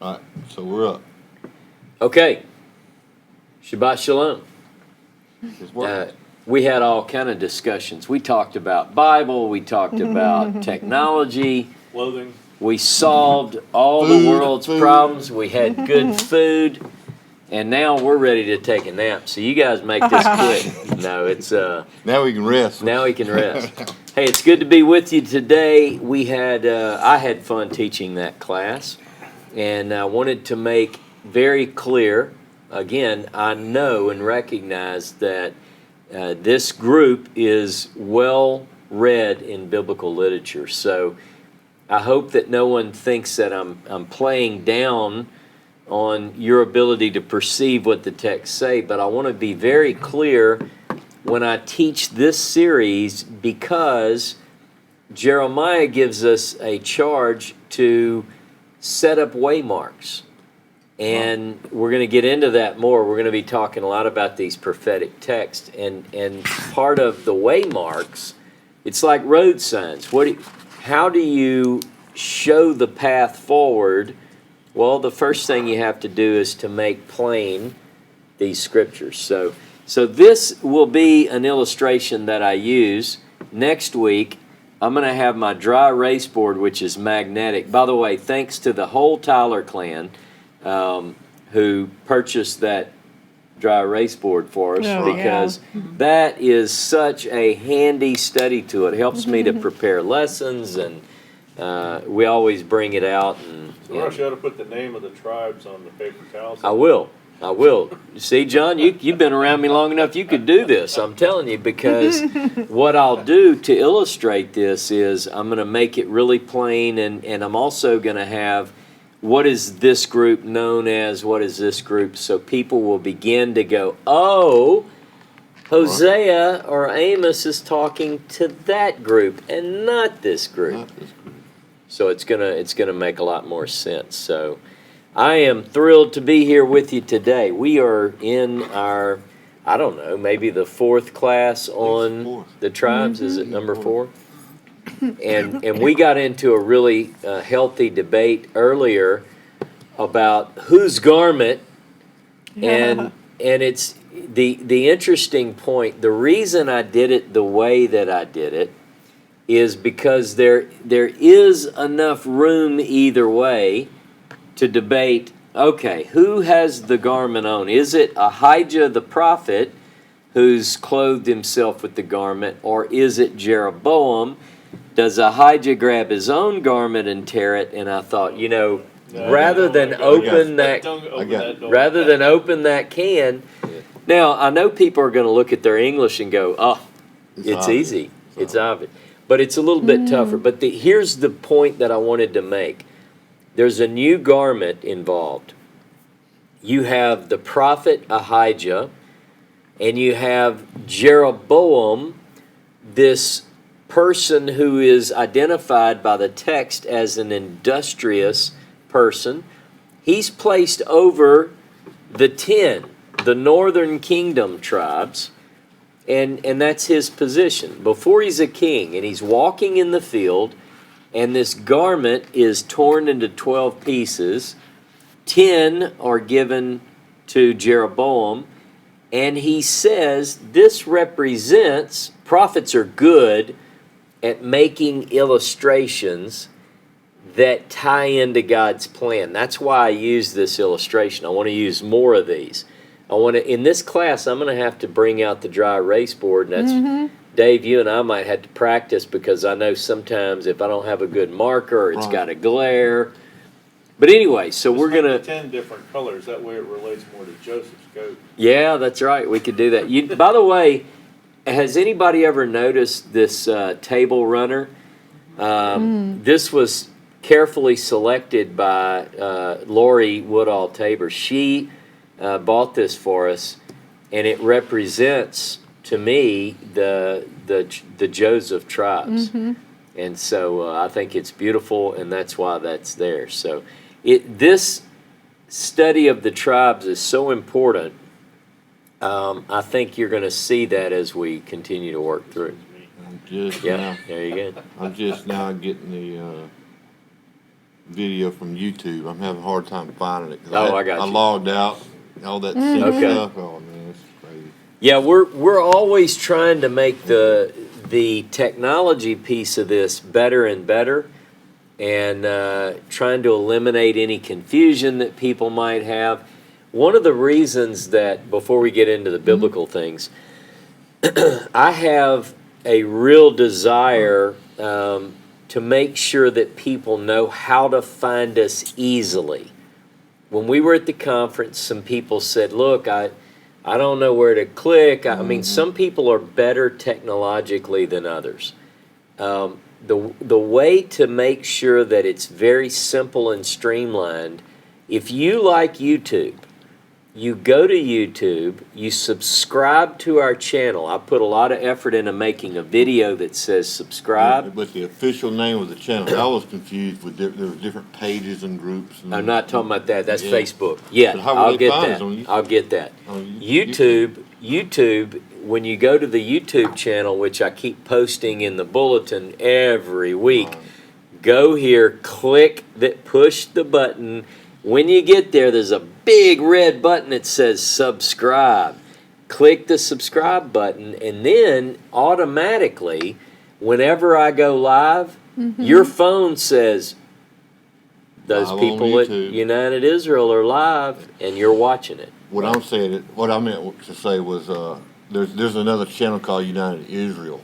All right, so we're up. Okay. Shabbat Shalom. It's working. We had all kind of discussions. We talked about Bible. We talked about technology. Clothing. We solved all the world's problems. We had good food. And now we're ready to take a nap. So you guys make this quick. No, it's Now we can rest. now we can rest. Hey, it's good to be with you today. We had I had fun teaching that class, and I wanted to make very clear. Again, I know and recognize that this group is well read in biblical literature. So I hope that no one thinks that I'm playing down on your ability to perceive what the texts say, but I want to be very clear when I teach this series, because Jeremiah gives us a charge to set up waymarks. And we're going to get into that more. We're going to be talking a lot about these prophetic texts. And part of the waymarks, it's like road signs. How do you show the path forward? Well, the first thing you have to do is to make plain these scriptures. So this will be an illustration that I use. Next week, I'm going to have my dry erase board, which is magnetic. By the way, thanks to the whole Tyler clan who purchased that dry erase board for us, because that is such a handy study tool. It helps me to prepare lessons, and we always bring it out. And Rush, you ought to put the name of the tribes on the paper towels. I will. See, John, you've been around me long enough. You could do this. I'm telling you, because what I'll do to illustrate this is I'm going to make it really plain, and I'm also going to have what is this group known as, what is this group, so people will begin to go, oh, Hosea or Amos is talking to that group and not this group. So it's gonna make a lot more sense. So I am thrilled to be here with you today. We are in our, I don't know, maybe the fourth class on the tribes. Is it number 4? And we got into a really healthy debate earlier about whose garment, and it's the interesting point. The reason I did it the way that I did it is because there is enough room either way to debate, okay, who has the garment on? Is it Ahijah the prophet who's clothed himself with the garment, or is it Jeroboam? Does Ahijah grab his own garment and tear it? And I thought, rather than open that can, now I know people are going to look at their English and go, oh, it's easy. It's obvious. But it's a little bit tougher. But here's the point that I wanted to make. There's a new garment involved. You have the prophet Ahijah, and you have Jeroboam, this person who is identified by the text as an industrious person. He's placed over the 10, the northern kingdom tribes, and that's his position. Before he's a king, and he's walking in the field, and this garment is torn into 12 pieces. 10 are given to Jeroboam, and he says this represents, prophets are good at making illustrations that tie into God's plan. That's why I use this illustration. I want to use more of these. In this class, I'm going to have to bring out the dry erase board, and that's, Dave, you and I might have to practice, because I know sometimes if I don't have a good marker, it's got a glare. But anyway, so we're going to 10 different colors. That way it relates more to Joseph's coat. Yeah, that's right. We could do that. By the way, has anybody ever noticed this table runner? This was carefully selected by Lori Woodall Tabor. She bought this for us, and it represents, to me, the Joseph tribes. And so I think it's beautiful, and that's why that's there. So this study of the tribes is so important. I think you're going to see that as we continue to work through. Just Yeah, now, there you go. I'm just now getting video from YouTube. I'm having a hard time finding it. 'Cause Oh, I got I you. logged out, all that sync Okay. stuff. Oh man, it's crazy. Yeah, we're always trying to make the technology piece of this better and better, and trying to eliminate any confusion that people might have. One of the reasons that, before we get into the biblical things, I have a real desire to make sure that people know how to find us easily. When we were at the conference, some people said, look, I don't know where to click. I mean, some people are better technologically than others. The way to make sure that it's very simple and streamlined, if you like YouTube, you go to YouTube, you subscribe to our channel. I put a lot of effort into making a video that says subscribe. But the official name of the channel, I was confused with there were different pages and groups. And I'm not talking about that. That's Yeah. Facebook. Yeah, But how would I'll they get find that. us on YouTube? I'll get that. On YouTube, when you go to the YouTube channel, which I keep posting in the bulletin every week, go here, click that, push the button. When you get there, there's a big red button that says subscribe. Click the subscribe button, and then automatically, whenever I go live, your phone says, those Live on people at YouTube. United Israel are live, and you're watching it. What I'm saying, what I meant to say was, there's another channel called United Israel,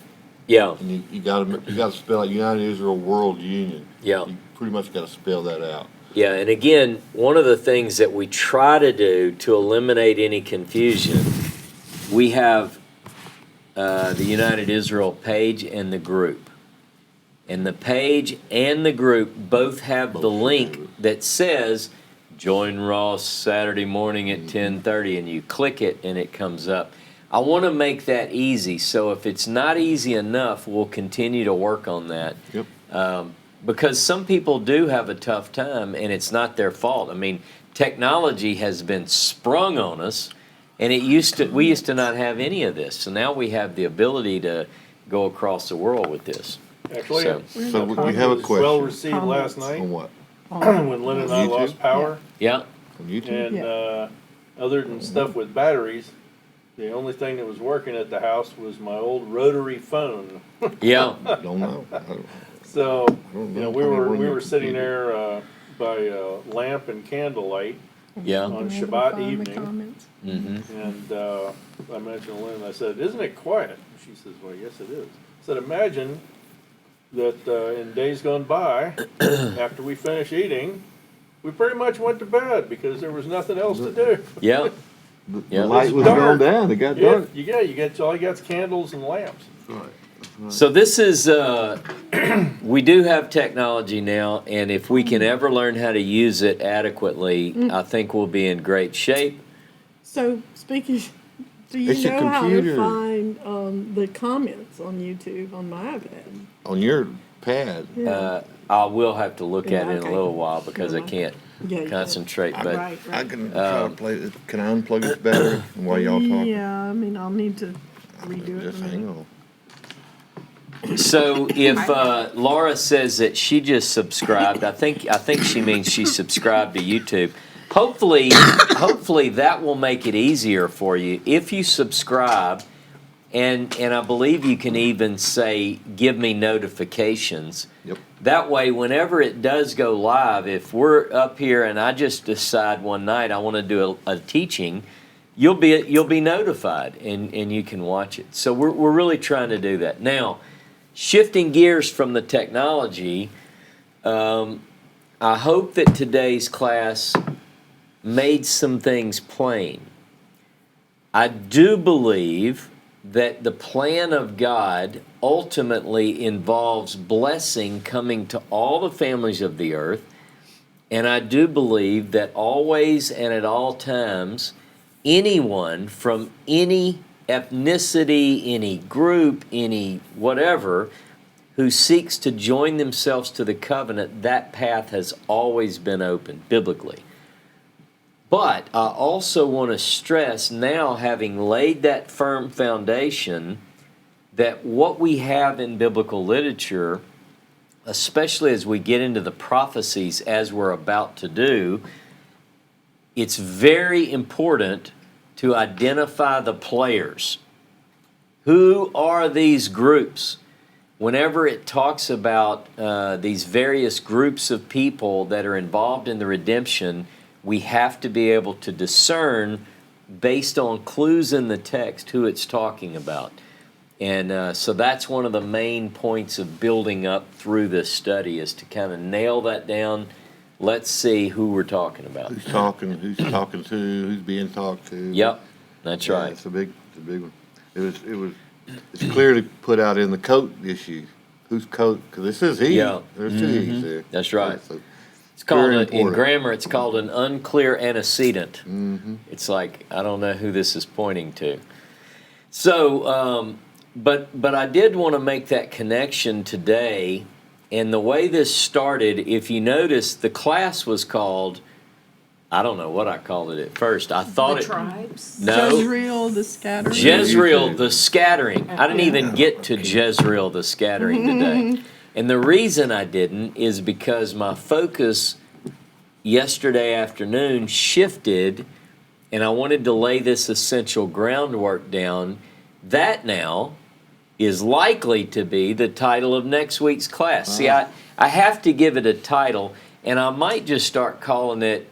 Yeah, and you gotta spell it United Israel World Union. yeah. You pretty much gotta spell that out. Yeah, and again, one of the things that we try to do to eliminate any confusion, we have the United Israel page and the group. And the page and the group both have the link that says, join Ross Saturday morning at 10:30, and you click it and it comes up. I want to make that easy, so if it's not easy enough, we'll continue to work on that. Yep. Because some people do have a tough time, and it's not their fault. I mean, technology has been sprung on us, and we used to not have any of this. So now we have the ability to go across the world with this. Actually, So- So we have a it was well question received last on night what? when Lynn and I YouTube? lost power. Yeah, On YouTube? And other than stuff with batteries, the only thing that was working at the house was my old rotary phone. yeah, Don't know. I don't- So, don't you know, know. we I mean, were when we you- were sitting there by lamp and candlelight yeah. on Maybe Shabbat find the evening, comments. Mm-hmm. and I mentioned to Lynn, I said, "Isn't it quiet?" She says, "Well, yes, it is." I said, "Imagine that in days gone by, after we finish eating, we pretty much went to bed because there was nothing else to do." Yeah, The Yeah. light It's was dark. going down, it got Yeah, dark. you get all you got's candles and lamps. So this is, we do have technology now, and if we can ever learn how to use it adequately, I think we'll be in great shape. So speaking, do you It's your know how to computer. find the comments on YouTube on my iPad? On your pad. I will have to look Yeah, at it in a okay. little while because I Never mind. can't Yeah, yeah. concentrate, but. Right, I right. can try to play it. Can I unplug this battery while y'all talking? Yeah, I mean, I'll need to redo it. Just in a hang minute. on. So if Laura says that she just subscribed, I think she means she subscribed to YouTube. Hopefully that will make it easier for you if you subscribe, and I believe you can even say give me notifications. Yep. That way, whenever it does go live, if we're up here and I just decide one night I want to do a teaching, you'll be notified and you can watch it. So we're really trying to do that now. Shifting gears from the technology, I hope that today's class made some things plain. I do believe that the plan of God ultimately involves blessing coming to all the families of the earth, and I do believe that always and at all times, anyone from any ethnicity, any group, any whatever, who seeks to join themselves to the covenant, that path has always been open biblically. But I also want to stress now, having laid that firm foundation, that what we have in biblical literature especially as we get into the prophecies as we're about to do, it's very important to identify the players. Who are these groups? Whenever it talks about these various groups of people that are involved in the redemption, we have to be able to discern based on clues in the text who it's talking about. And so that's one of the main points of building up through this study, is to kind of nail that down. Let's see who we're talking about. Who's talking to, who's being talked to. Yep, that's Yeah, right. it's a big one. It's clearly put out in the coat issue. Whose coat? Because it says he. Yeah. There's two he's there. That's right. So, It's called very in important. grammar. It's called an unclear antecedent. It's like, I don't know who this is pointing to. So, but I did want to make that connection today. And the way this started, if you notice, the class was called, I don't know what I called it at first. I thought The it. tribes. No. Jezreel, the scattering. Jezreel, the scattering. I didn't even get to Jezreel, the scattering today. And the reason I didn't is because my focus yesterday afternoon shifted, and I wanted to lay this essential groundwork down. That now is likely to be the title of next week's class. See, I have to give it a title, and I might just start calling it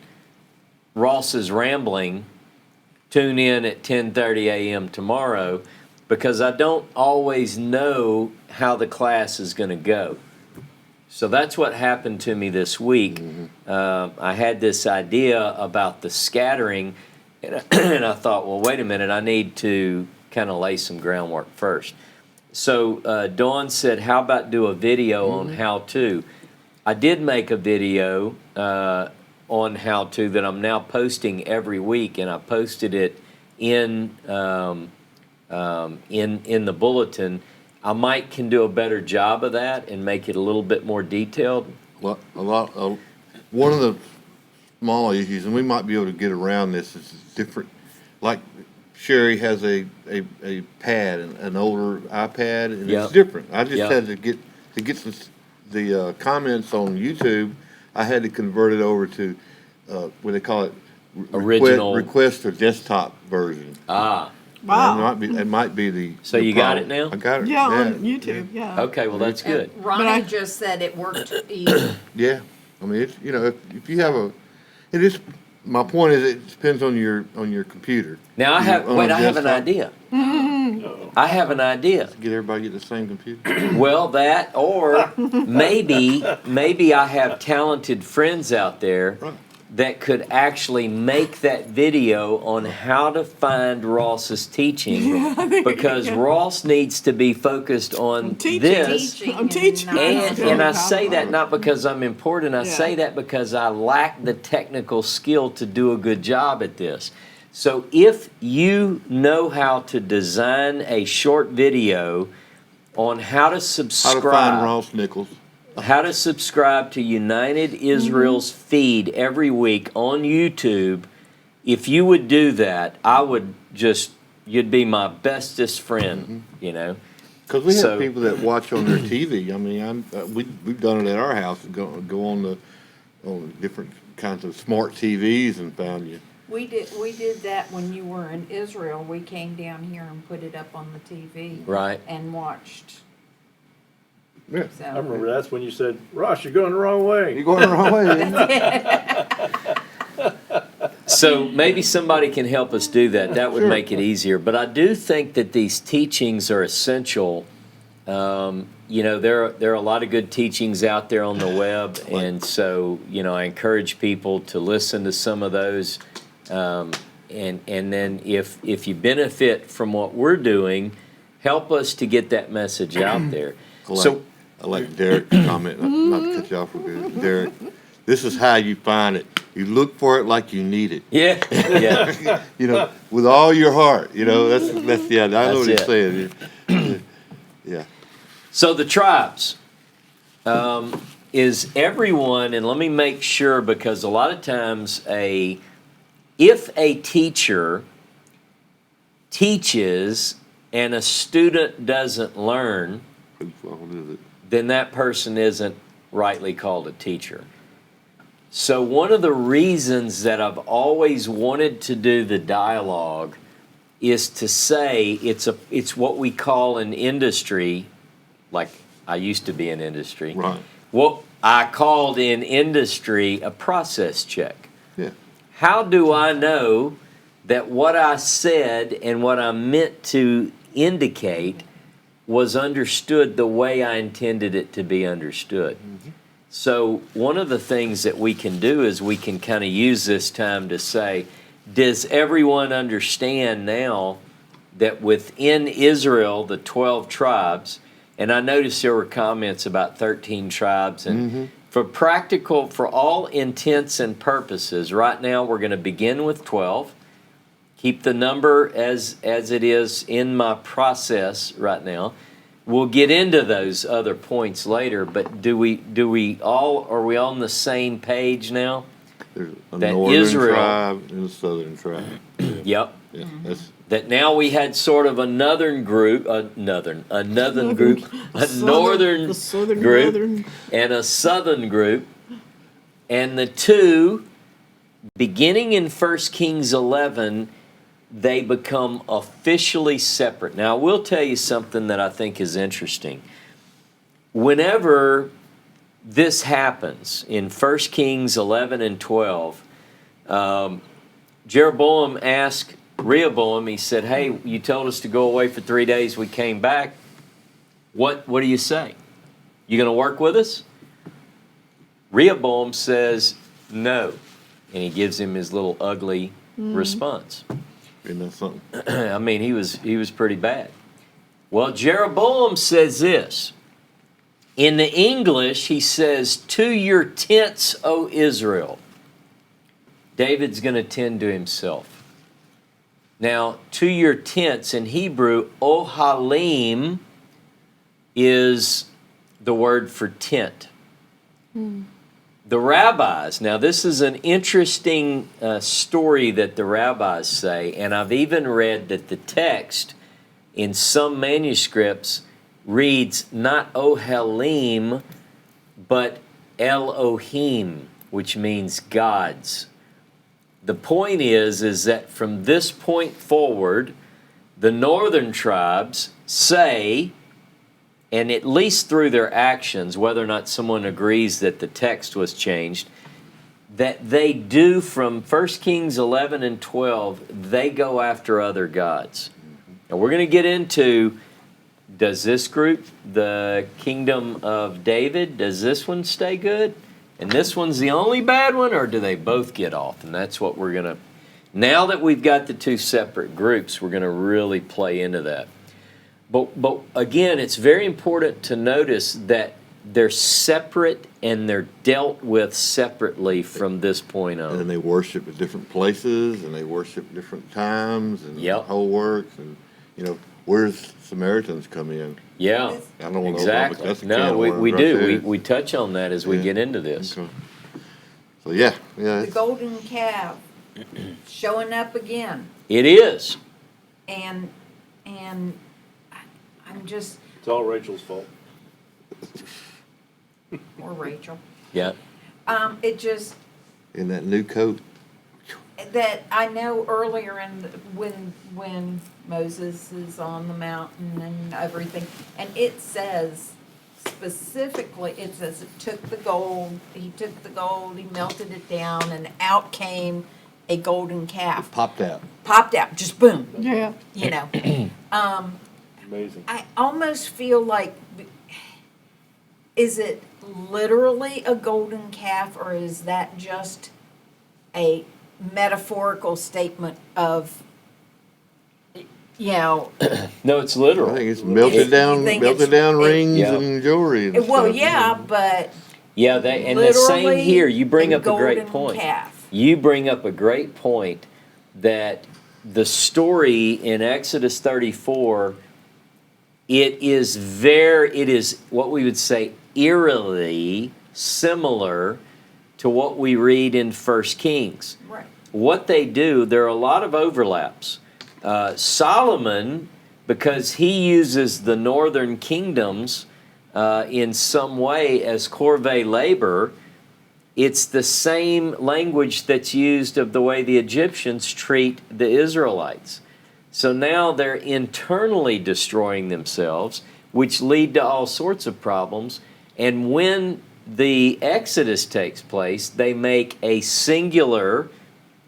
Ross's Rambling. Tune in at 10:30 a.m. tomorrow, because I don't always know how the class is going to go. So that's what happened to me this week. I had this idea about the scattering, and I thought, well, wait a minute, I need to kind of lay some groundwork first. So Dawn said, how about do a video on how to? I did make a video on how to that I'm now posting every week, and I posted it in the bulletin. I might can do a better job of that and make it a little bit more detailed. Well, one of the small issues, and we might be able to get around this, is different. Like Sherry has a pad, an older iPad, and Yep. it's different. I just Yep. had to get the comments on YouTube. I had to convert it over to what they call it, Original. request or desktop version. Ah, Wow. It might be the. So the you got problem. it now? I got it. Yeah, on YouTube, yeah. okay, well, that's good. And Ronnie But I- just said it worked easy. Yeah, I mean, it's, if you have it is. My point is, it depends on your computer. Now I have, On wait, a I have an desktop. idea. I have an idea. Get everybody to get the same computer. Well, that, or maybe I have talented friends out there that could actually make that video on how to find Ross's teaching, because Ross needs to be focused on Teaching. this. Teaching I'm teaching. and not- And I say that not because I'm important. I Yeah. say that because I lack the technical skill to do a good job at this. So if you know how to design a short video on how to How subscribe, to find Ross Nichols. how to subscribe to United Israel's feed every week on YouTube, if you would do that, I would just, you'd be my bestest friend, you know? Because we have So- people that watch on their TV. I mean, we've done it at our house. Go on the different kinds of smart TVs and found you. We did that when you were in Israel. We came down here and put it up on the TV. Right. And watched. Yeah. So. I remember that's when you said, Ross, you're going the wrong way. You're going the wrong way. So maybe somebody can help us do that. That would Sure. make it easier. But I do think that these teachings are essential. You know, there are a lot of good teachings out there on the web, and so I encourage people to listen to some of those. And then if you benefit from what we're doing, help us to get that message out there. I like Derek's comment. Not to cut you off real good. Derek, this is how you find it. You look for it like you need it. Yeah, yeah. With all your heart. That's yeah. I know what he's That's saying. Yeah. So the tribes is everyone, and let me make sure, because a lot of times if a teacher teaches and a student doesn't learn, Whose fault is it? then that person isn't rightly called a teacher. So one of the reasons that I've always wanted to do the dialogue is to say it's what we call in industry, like I used to be in industry. Right. What I called in industry a process check. Yeah. How do I know that what I said and what I meant to indicate was understood the way I intended it to be understood? So one of the things that we can do is we can kind of use this time to say, does everyone understand now that within Israel, the 12 tribes, and I noticed there were comments about 13 tribes, and for all intents and purposes, right now we're going to begin with 12. Keep the number as it is in my process right now. We'll get into those other points later, but are we all on the same page now? There's a That northern Israel- tribe and a southern tribe. Yep. Yeah, that's, That now we had sort of another group, another group, a Southern- northern the southern group northern. and a southern group, and the two, beginning in 1 Kings 11, they become officially separate. Now, I will tell you something that I think is interesting. Whenever this happens in 1 Kings 11 and 12, Jeroboam asked Rehoboam, he said, hey, you told us to go away for 3 days, we came back. What do you say? You going to work with us? Rehoboam says, no. And he gives him his little ugly response. isn't that something? I mean, he was pretty bad. Well, Jeroboam says this. In the English, he says, to your tents, O Israel. David's going to tend to himself. Now, to your tents in Hebrew, ohalim is the word for tent. The rabbis, now this is an interesting story that the rabbis say, and I've even read that the text in some manuscripts reads not ohalim, but Elohim, which means gods. The point is that from this point forward, the northern tribes say, and at least through their actions, whether or not someone agrees that the text was changed, that they do from 1 Kings 11 and 12, they go after other gods. Now we're going to get into, does this group, the kingdom of David, does this one stay good? And this one's the only bad one, or do they both get off? And that's what we're going to, now that we've got the two separate groups, we're going to really play into that. But again, it's very important to notice that they're separate and they're dealt with separately from this point on. And they worship at different places, and they worship different times, and Yep. the whole works, and where's Samaritans come in? Yeah, I don't know. exactly. That's a can No, of we worms right do. there. We touch on that as we Yeah. get into this. Okay. So yeah, The it's- golden calf showing up again, It is. and I'm just, It's all Rachel's fault. or Rachel, Yeah. it just, in that new coat. that I know earlier when Moses is on the mountain and everything, and it says specifically, it says he took the gold, he melted it down, and out came a golden calf. Popped out. Popped out, just boom, Yeah. you know. Amazing. I almost feel like, is it literally a golden calf, or is that just a metaphorical statement of, No, it's I literal. think it's melted You down, think melted it's- down rings Yeah. and jewelry. And well, stuff. yeah, but Yeah, and the same literally here. You bring a up a great golden point. calf. You bring up a great point that the story in Exodus 34, it is what we would say eerily similar to what we read in 1 Kings. Right. What they do, there are a lot of overlaps. Solomon, because he uses the northern kingdoms, in some way as corvée labor, it's the same language that's used of the way the Egyptians treat the Israelites. So now they're internally destroying themselves, which lead to all sorts of problems. And when the Exodus takes place, they make a singular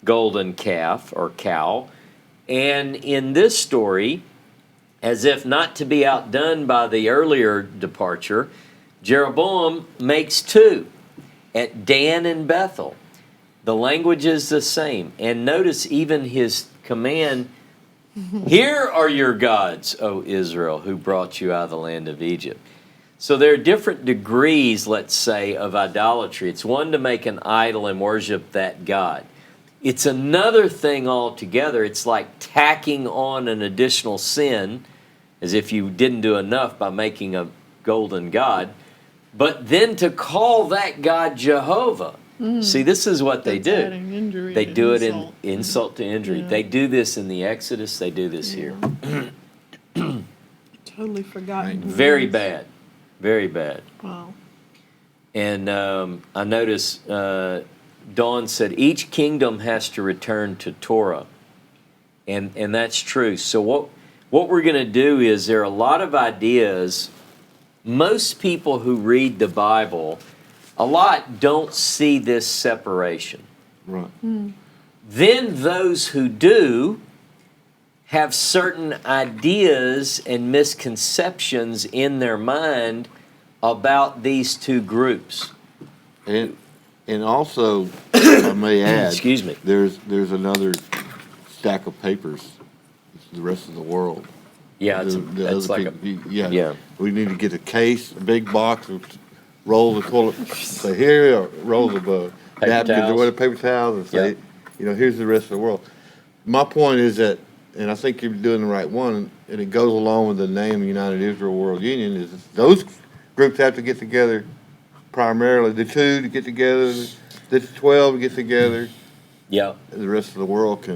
golden calf or cow. And in this story, as if not to be outdone by the earlier departure, Jeroboam makes two at Dan and Bethel. The language is the same. And notice even his command, "Here are your gods, O Israel, who brought you out of the land of Egypt." So there are different degrees, let's say, of idolatry. It's one to make an idol and worship that God. It's another thing altogether. It's like tacking on an additional sin, as if you didn't do enough by making a golden god, but then to call that God Jehovah. See, this is what they That's do. adding injury They to do it insult. in insult to injury. Yeah. They do this in the Exodus. They do this here. Totally forgotten. who Very it is. bad. Very bad. Wow. And I notice Dawn said each kingdom has to return to Torah, and that's true. So what we're going to do is there are a lot of ideas. Most people who read the Bible, a lot don't see this separation. Right. Then those who do have certain ideas and misconceptions in their mind about these two groups. And also, if I may add, Excuse me. there's another stack of papers. It's the rest of the world. Yeah, it's, The it's other like a, people- yeah. yeah. We need to get a case, a big box, roll the toilet, say here, or roll the Paper napkins or towels. whatever, paper towels, and say, Yeah. here's the rest of the world. My point is that, and I think you're doing the right one, and it goes along with the name United Israel World Union, is those groups have to get together primarily, the two to get together, the 12 to get together, Yeah. and the rest of the world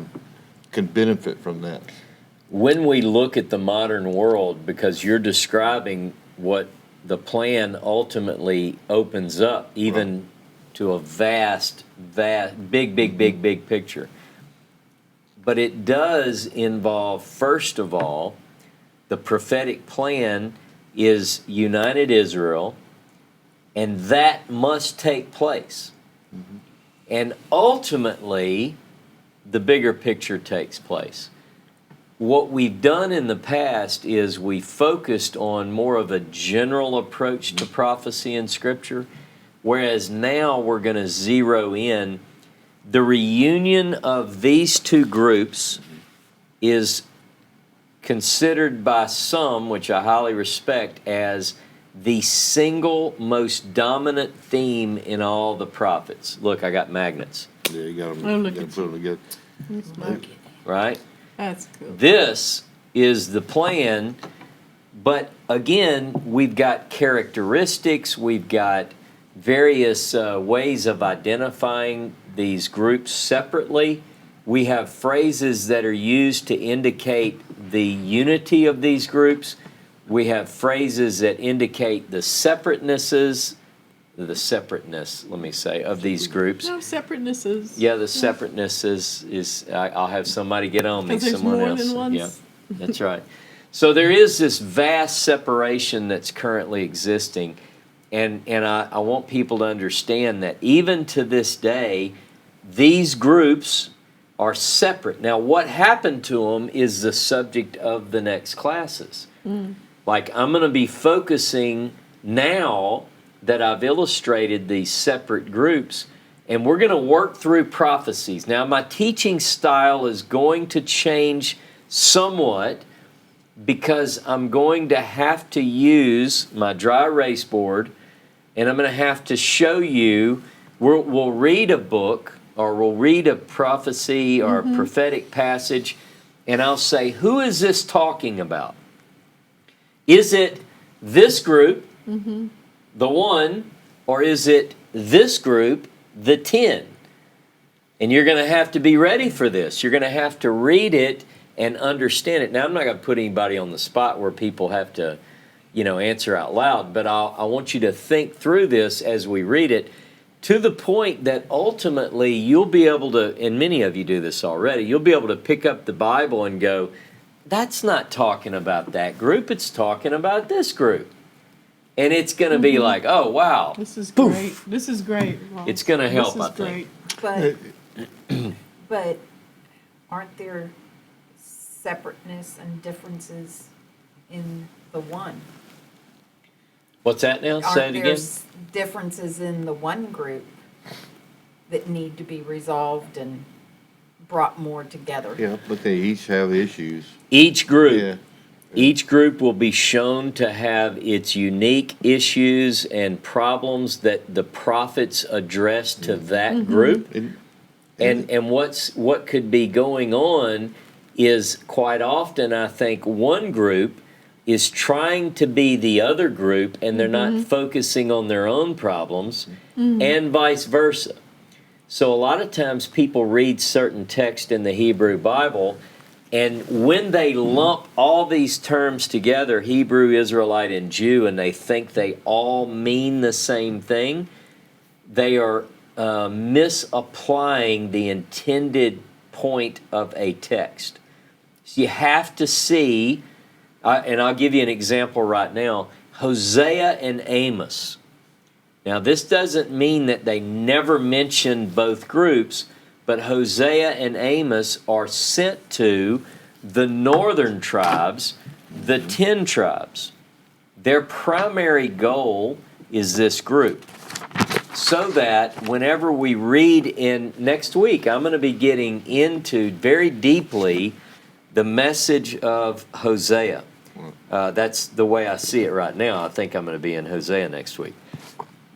can benefit from that. When we look at the modern world, because you're describing what the plan ultimately opens up, even to a vast, big picture. But it does involve, first of all, the prophetic plan is united Israel, and that must take place. And ultimately, the bigger picture takes place. What we've done in the past is we focused on more of a general approach to prophecy in Scripture, whereas now we're going to zero in. The reunion of these two groups is considered by some, which I highly respect, as the single most dominant theme in all the prophets. Look, I got magnets, Yeah, you got Oh, look to at put them together. That's nice. right? That's cool. This is the plan, but again, we've got characteristics, we've got various ways of identifying these groups separately. We have phrases that are used to indicate the unity of these groups. We have phrases that indicate the separateness, let me say, of these groups. No, separateness is. Yeah, the separateness is I'll have somebody get on me, 'Cause there's someone more else. than one. Yeah, that's right. So there is this vast separation that's currently existing, and I want people to understand that even to this day, these groups are separate. Now, what happened to them is the subject of the next classes. Like, I'm going to be focusing now that I've illustrated these separate groups, and we're going to work through prophecies. Now, my teaching style is going to change somewhat because I'm going to have to use my dry erase board, and I'm going to have to show you, we'll read a book, or we'll read a prophecy or a prophetic passage, and I'll say, who is this talking about? Is it this group, the one, or is it this group, the 10? And you're going to have to be ready for this. You're going to have to read it and understand it. Now, I'm not going to put anybody on the spot where people have to, answer out loud, but I want you to think through this as we read it, to the point that ultimately you'll be able to, and many of you do this already, you'll be able to pick up the Bible and go, that's not talking about that group, it's talking about this group. And it's going to be like, oh, wow. This is Poof. great. This is great, Ross. It's going to help, This I is think. great. But aren't there separateness and differences in the one? What's that now? Say it Aren't there again. differences in the one group that need to be resolved and brought more together? Yeah, but they each have issues. Each group. Yeah. Each group will be shown to have its unique issues and problems that the prophets address to that group. And what could be going on is quite often, I think, one group is trying to be the other group and they're not focusing on their own problems, and vice versa. So a lot of times people read certain text in the Hebrew Bible, and when they lump all these terms together, Hebrew, Israelite, and Jew, and they think they all mean the same thing, they are misapplying the intended point of a text. So you have to see, and I'll give you an example right now, Hosea and Amos. Now, this doesn't mean that they never mentioned both groups, but Hosea and Amos are sent to the northern tribes, the 10 tribes. Their primary goal is this group. So that whenever we read in next week, I'm going to be getting into very deeply the message of Hosea. That's the way I see it right now. I think I'm going to be in Hosea next week.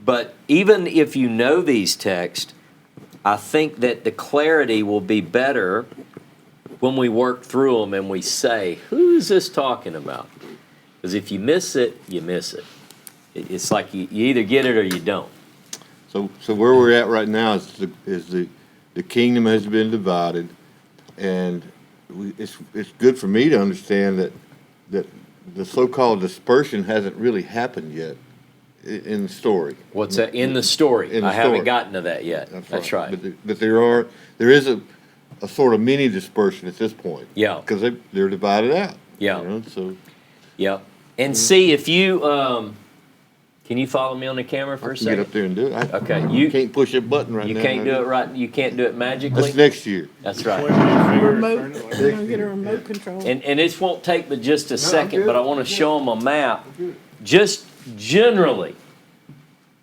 But even if you know these texts, I think that the clarity will be better when we work through them and we say, who is this talking about? Because if you miss it, you miss it. It's like you either get it or you don't. So where we're at right now is the kingdom has been divided, and it's good for me to understand that the so-called dispersion hasn't really happened yet in the story. What's that? In the story. In the I haven't story. gotten to that yet. That's right. But there is a sort of mini dispersion at this point. Yeah. Because they're divided out. Yeah. So Yep. And see if you can you follow me on the camera for a get second? up there and do it. Okay, You can't push that button right You now. can't do it right. You can't do it magically. That's next year. That's right. Remote, we're gonna get a remote control. And this won't take but just a second, but I want to show them a map. Just generally,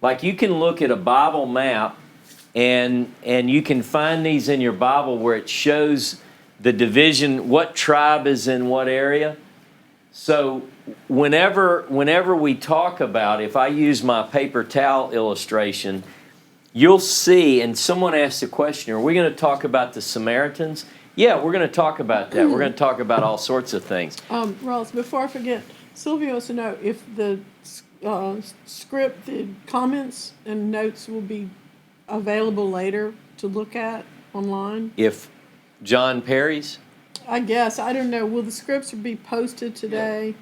like you can look at a Bible map, and you can find these in your Bible where it shows the division, what tribe is in what area. So whenever we talk about, if I use my paper towel illustration, you'll see, and someone asked the question, are we going to talk about the Samaritans? Yeah, we're going to talk about that. We're going to talk about all sorts of things. Ross, before I forget, Sylvia wants to know if the scripted comments and notes will be available later to look at online. If John Perry's, I guess, I don't know, will the scripts be posted today?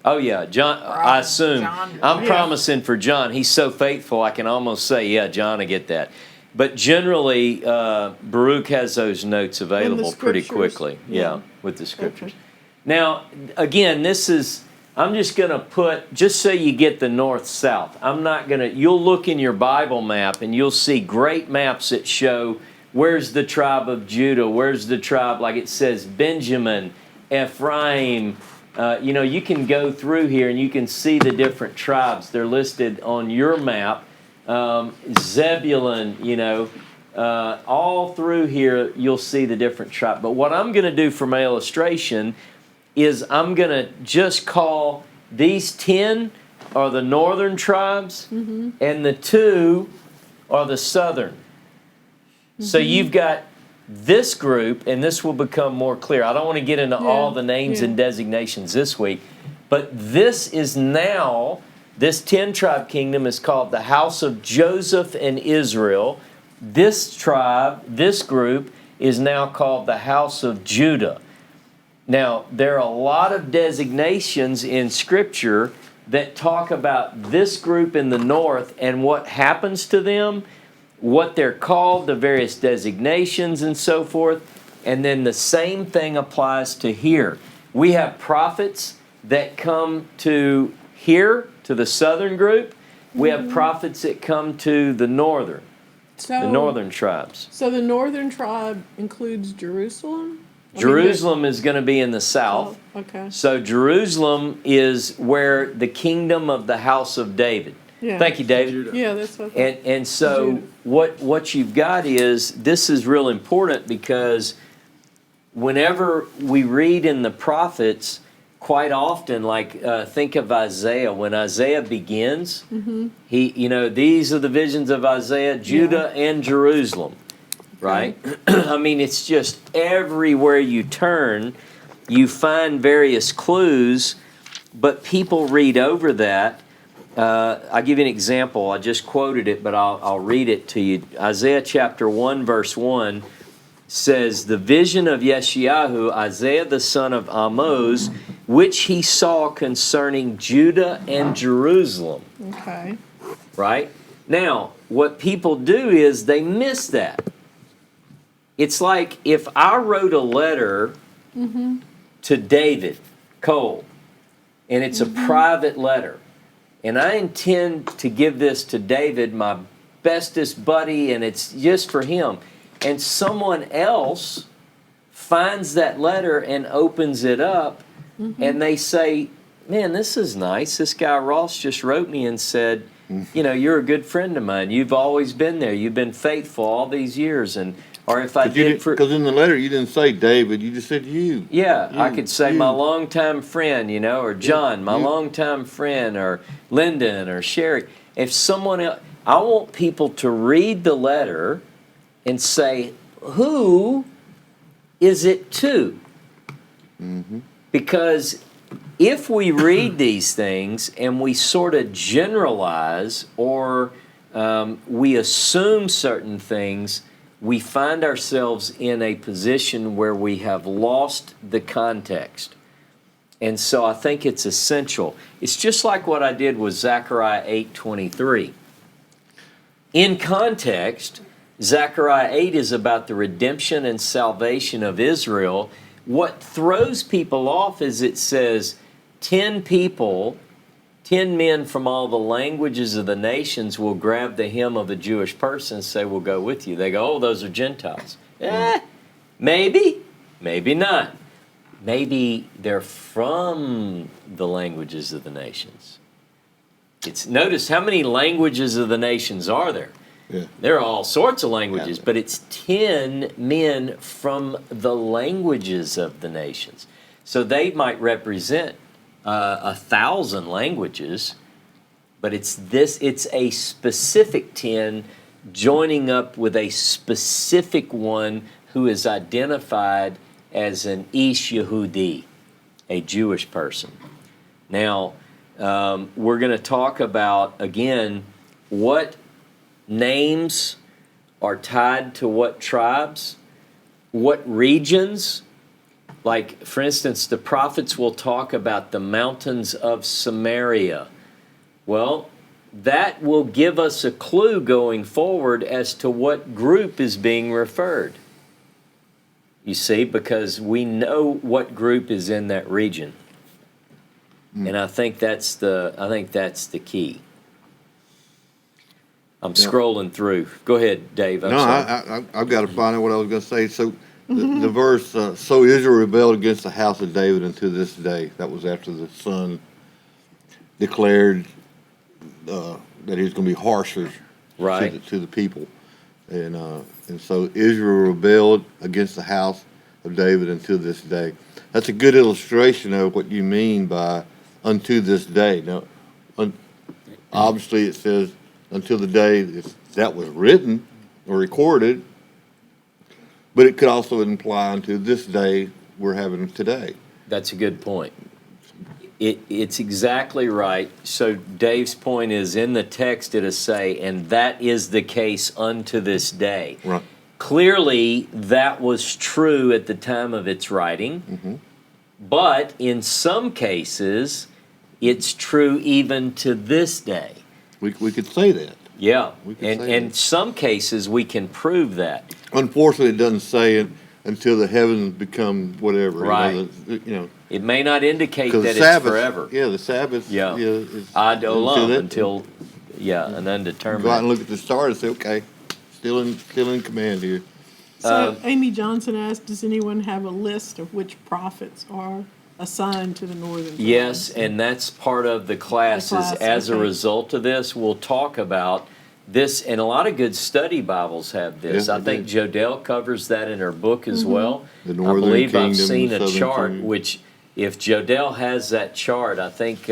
oh yeah, John, I assume. John. I'm Yeah. promising for John. He's so faithful, I can almost say, yeah, John, I get that. But generally, Baruch has those notes available pretty scriptures. quickly. Yeah. Yeah, with the scriptures. Okay. Now, again, I'm just going to put, just so you get the north-south, you'll look in your Bible map and you'll see great maps that show where's the tribe of Judah, where's the tribe, like it says, Benjamin, Ephraim. You can go through here and you can see the different tribes. They're listed on your map. Zebulun, all through here you'll see the different tribes. But what I'm going to do for my illustration is I'm going to just call these 10 are the northern tribes, and the 2 are the southern. So you've got this group, and this will become more clear. I don't want to get into all the names and designations this week, but this 10-tribe kingdom is called the house of Joseph and Israel. This tribe, this group, is now called the house of Judah. Now, there are a lot of designations in Scripture that talk about this group in the north and what happens to them, what they're called, the various designations and so forth. And then the same thing applies to here. We have prophets that come to here, to the southern group. We have prophets that come to the northern tribes. So the northern tribe includes Jerusalem? Jerusalem is going to be in the south. Oh, okay. So Jerusalem is where the kingdom of the house of David. Yeah. Thank you, David. Yeah, that's what. And so what you've got is, this is real important, because whenever we read in the prophets, quite often, like think of Isaiah. When Isaiah begins, these are the visions of Isaiah, Judah and Jerusalem, right? I mean, it's just everywhere you turn, you find various clues, but people read over that. I'll give you an example. I just quoted it, but I'll read it to you. Isaiah chapter 1, verse 1 says, "The vision of Yeshayahu, Isaiah the son of Amoz, which he saw concerning Judah and Jerusalem." Okay. Right? Now, what people do is they miss that. It's like if I wrote a letter to David Cole, and it's a private letter, and I intend to give this to David, my bestest buddy, and it's just for him, and someone else finds that letter and opens it up, and they say, "Man, this is nice. This guy Ross just wrote me and said, you're a good friend of mine. You've always been there. You've been faithful all these years." And or if I did for, because in the letter you didn't say David, you just said you. yeah, I could say you. my longtime friend, or John, my longtime friend, or Lyndon, or Sherry. If someone else, I want people to read the letter and say, who is it to? Because if we read these things and we sort of generalize, or we assume certain things, we find ourselves in a position where we have lost the context. And so I think it's essential. It's just like what I did with Zechariah 8:23. In context, Zechariah 8 is about the redemption and salvation of Israel. What throws people off is it says 10 people, 10 men from all the languages of the nations will grab the hem of a Jewish person and say, "We'll go with you." They go, "Oh, those are Gentiles." Maybe, maybe not. Maybe they're from the languages of the nations. Notice how many languages of the nations are there? Yeah. There are all sorts of languages, but it's 10 men from the languages of the nations. So they might represent 1,000 languages, but it's a specific 10 joining up with a specific one who is identified as an Ish Yehudi, a Jewish person. Now, we're going to talk about, again, what names are tied to what tribes, what regions. Like, for instance, the prophets will talk about the mountains of Samaria. Well, that will give us a clue going forward as to what group is being referred. You see, because we know what group is in that region. And I think that's the key. I'm scrolling through. Go ahead, Dave. I've got to find out what I was going to say. So the verse, so Israel rebelled against the house of David unto this day. That was after the son declared that he was going to be harsher to the people. And so Israel rebelled against the house of David until this day. That's a good illustration of what you mean by unto this day. Now, obviously it says until the day that was written or recorded, but it could also imply unto this day we're having today. That's a good point. It's exactly right. So Dave's point is, in the text it'll say, and that is the case unto this day. Right. Clearly, that was true at the time of its writing, but in some cases, it's true even to this day. We could say that. Yeah, We could and say in that. some cases, we can prove that. Unfortunately, it doesn't say it until the heavens become whatever. Right. You know, It may not indicate 'cause that the it's Sabbath. forever. Yeah, the Sabbath. Yeah. Is, Ad olam that- until, an Go out and undetermined. look at the stars and say, okay, still in command here. So Amy Johnson asked, does anyone have a list of which prophets are assigned to the northern Yes, tribes? and that's part of the classes. class, As a okay. result of this, we'll talk about this, and a lot of good study Bibles have this. Yeah, I they think do. Jodelle covers that in her book as well. The I Northern believe I've Kingdom, seen the a Southern chart, Kingdom. which if Jodelle has that chart, I think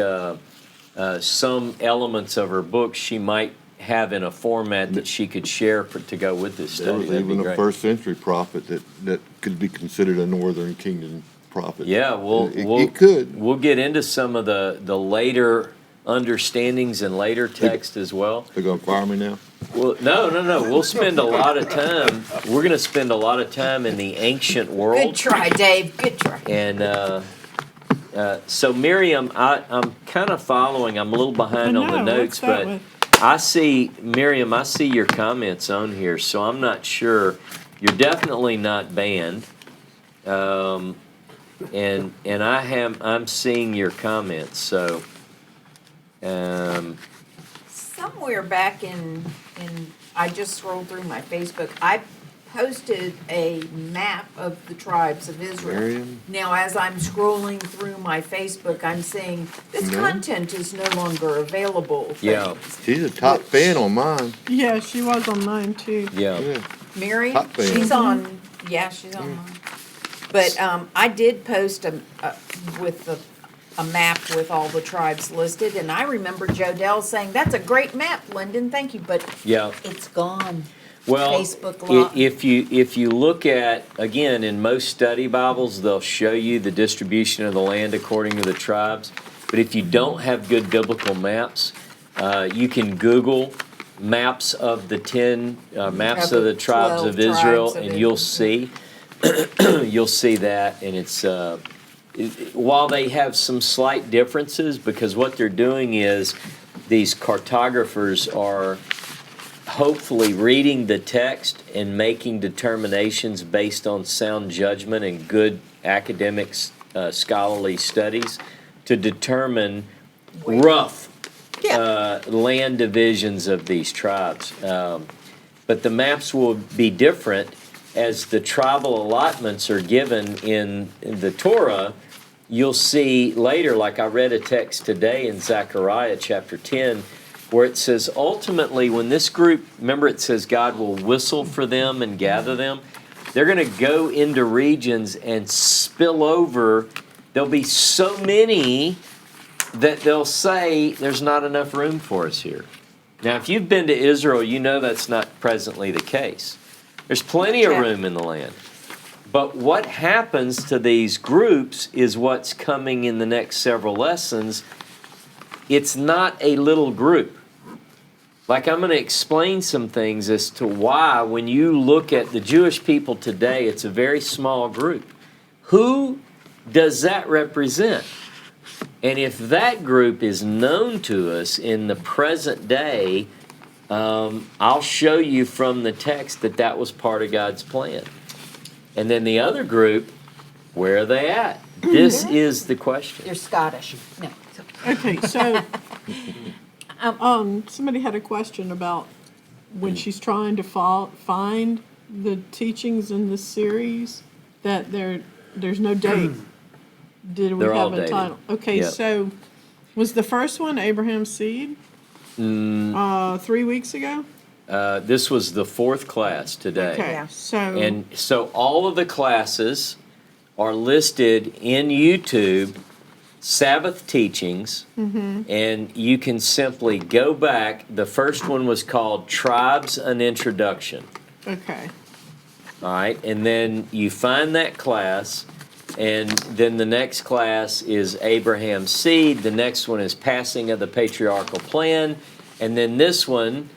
some elements of her book she might have in a format that she could share to go with this There study. was That'd be even a great. first century prophet that could be considered a Northern Kingdom prophet. Yeah, It could. We'll get into some of the later understandings and later text as well. They're gonna fire me now? Well, no. We'll spend a lot of time. We're going to spend a lot of time in the ancient Good world. try, Dave, good try. And so Miriam, I'm kind of following. I'm a little behind I on the know, notes, what's that but with? I see Miriam. I see your comments on here, so I'm not sure. You're definitely not banned. And I'm seeing your comments. So. Somewhere back in, I just scrolled through my Facebook, I posted a map of the tribes of Israel. Miriam? Now, as I'm scrolling through my Facebook, I'm seeing this No. content is no longer available. Yeah. She's a top fan on mine. Yeah, she was on mine too. Yeah. Yeah. Mary, Top fan. she's on, yeah, she's on mine. But I did post with a map with all the tribes listed, and I remember Jodelle saying, "That's a great map, Lyndon, thank you," but Yeah. it's gone. Well, Facebook lot. if you look at, again, in most study Bibles, they'll show you the distribution of the land according to the tribes. But if you don't have good biblical maps, you can Google maps of the 10 maps of the tribes 12 of Israel, tribes of and you'll Israel. see you'll see that, and it's while they have some slight differences, because what they're doing is these cartographers are hopefully reading the text and making determinations based on sound judgment and good academic scholarly studies to determine rough land divisions of these tribes. But the maps will be different as the tribal allotments are given in the Torah. You'll see later, like I read a text today in Zechariah chapter 10, where it says ultimately when this group, remember it says God will whistle for them and gather them, they're going to go into regions and spill over. There'll be so many that they'll say there's not enough room for us here. Now, if you've been to Israel, you know that's not presently the case. There's plenty of room in the land. But what happens to these groups is what's coming in the next several lessons. It's not a little group. Like, I'm going to explain some things as to why, when you look at the Jewish people today, it's a very small group. Who does that represent? And if that group is known to us in the present day, I'll show you from the text that that was part of God's plan. And then the other group, where are they at? This is the question. You're Scottish. No. it's okay. Okay, so, somebody had a question about when she's trying to find the teachings in this series, that there's no date. Did we They're all have a dated. title? Okay, Yep. so, was the first one Abraham's Seed? 3 weeks ago? This was the fourth class today. Okay, Yeah. so. And so all of the classes are listed in YouTube, Sabbath teachings, and you can simply go back. The first one was called Tribes, an Introduction. Okay, All right, and then you find that class, and then the next class is Abraham's Seed. The next one is Passing of the Patriarchal Plan, and then this one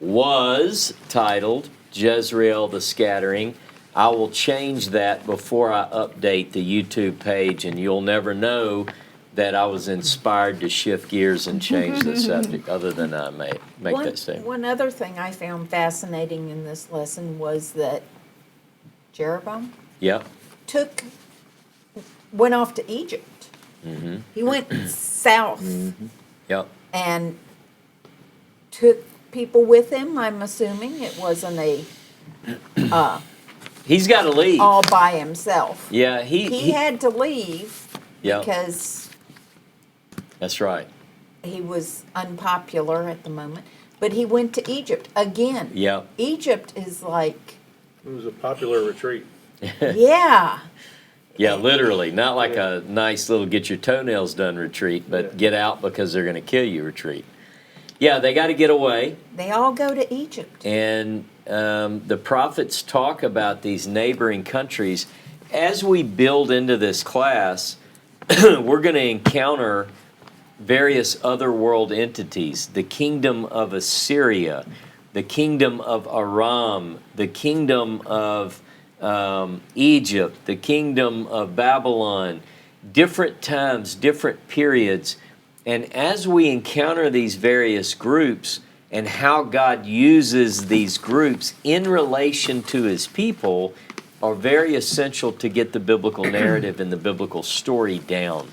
was titled Jezreel the Scattering. I will change that before I update the YouTube page, and you'll never know that I was inspired to shift gears and change the subject, other than I make that statement. One other thing I found fascinating in this lesson was that Jeroboam Yep, went off to Egypt. He went south yep. and took people with him. I'm assuming it wasn't He's got to leave. all by himself. Yeah, He had to leave Yep. because That's right. he was unpopular at the moment. But he went to Egypt again. Yep. Egypt is like, It was a popular retreat. yeah. Yeah, literally, not like a nice little get your toenails done retreat, but get out because they're going to kill you retreat. Yeah, they got to get away. They all go to Egypt. And the prophets talk about these neighboring countries. As we build into this class, we're going to encounter various other world entities, the kingdom of Assyria, the kingdom of Aram, the kingdom of Egypt, the kingdom of Babylon, different times, different periods. And as we encounter these various groups and how God uses these groups in relation to his people are very essential to get the biblical narrative and the biblical story down.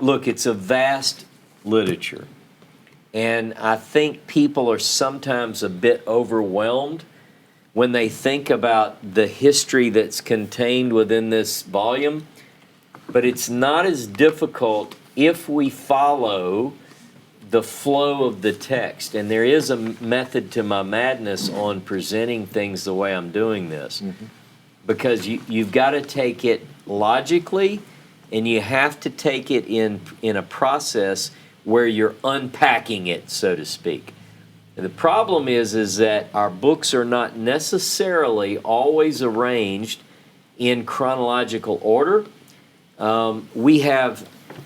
Look, it's a vast literature. And I think people are sometimes a bit overwhelmed when they think about the history that's contained within this volume. But it's not as difficult if we follow the flow of the text. And there is a method to my madness on presenting things the way I'm doing this. Because you've got to take it logically, and you have to take it in a process where you're unpacking it, so to speak. And the problem is that our books are not necessarily always arranged in chronological order.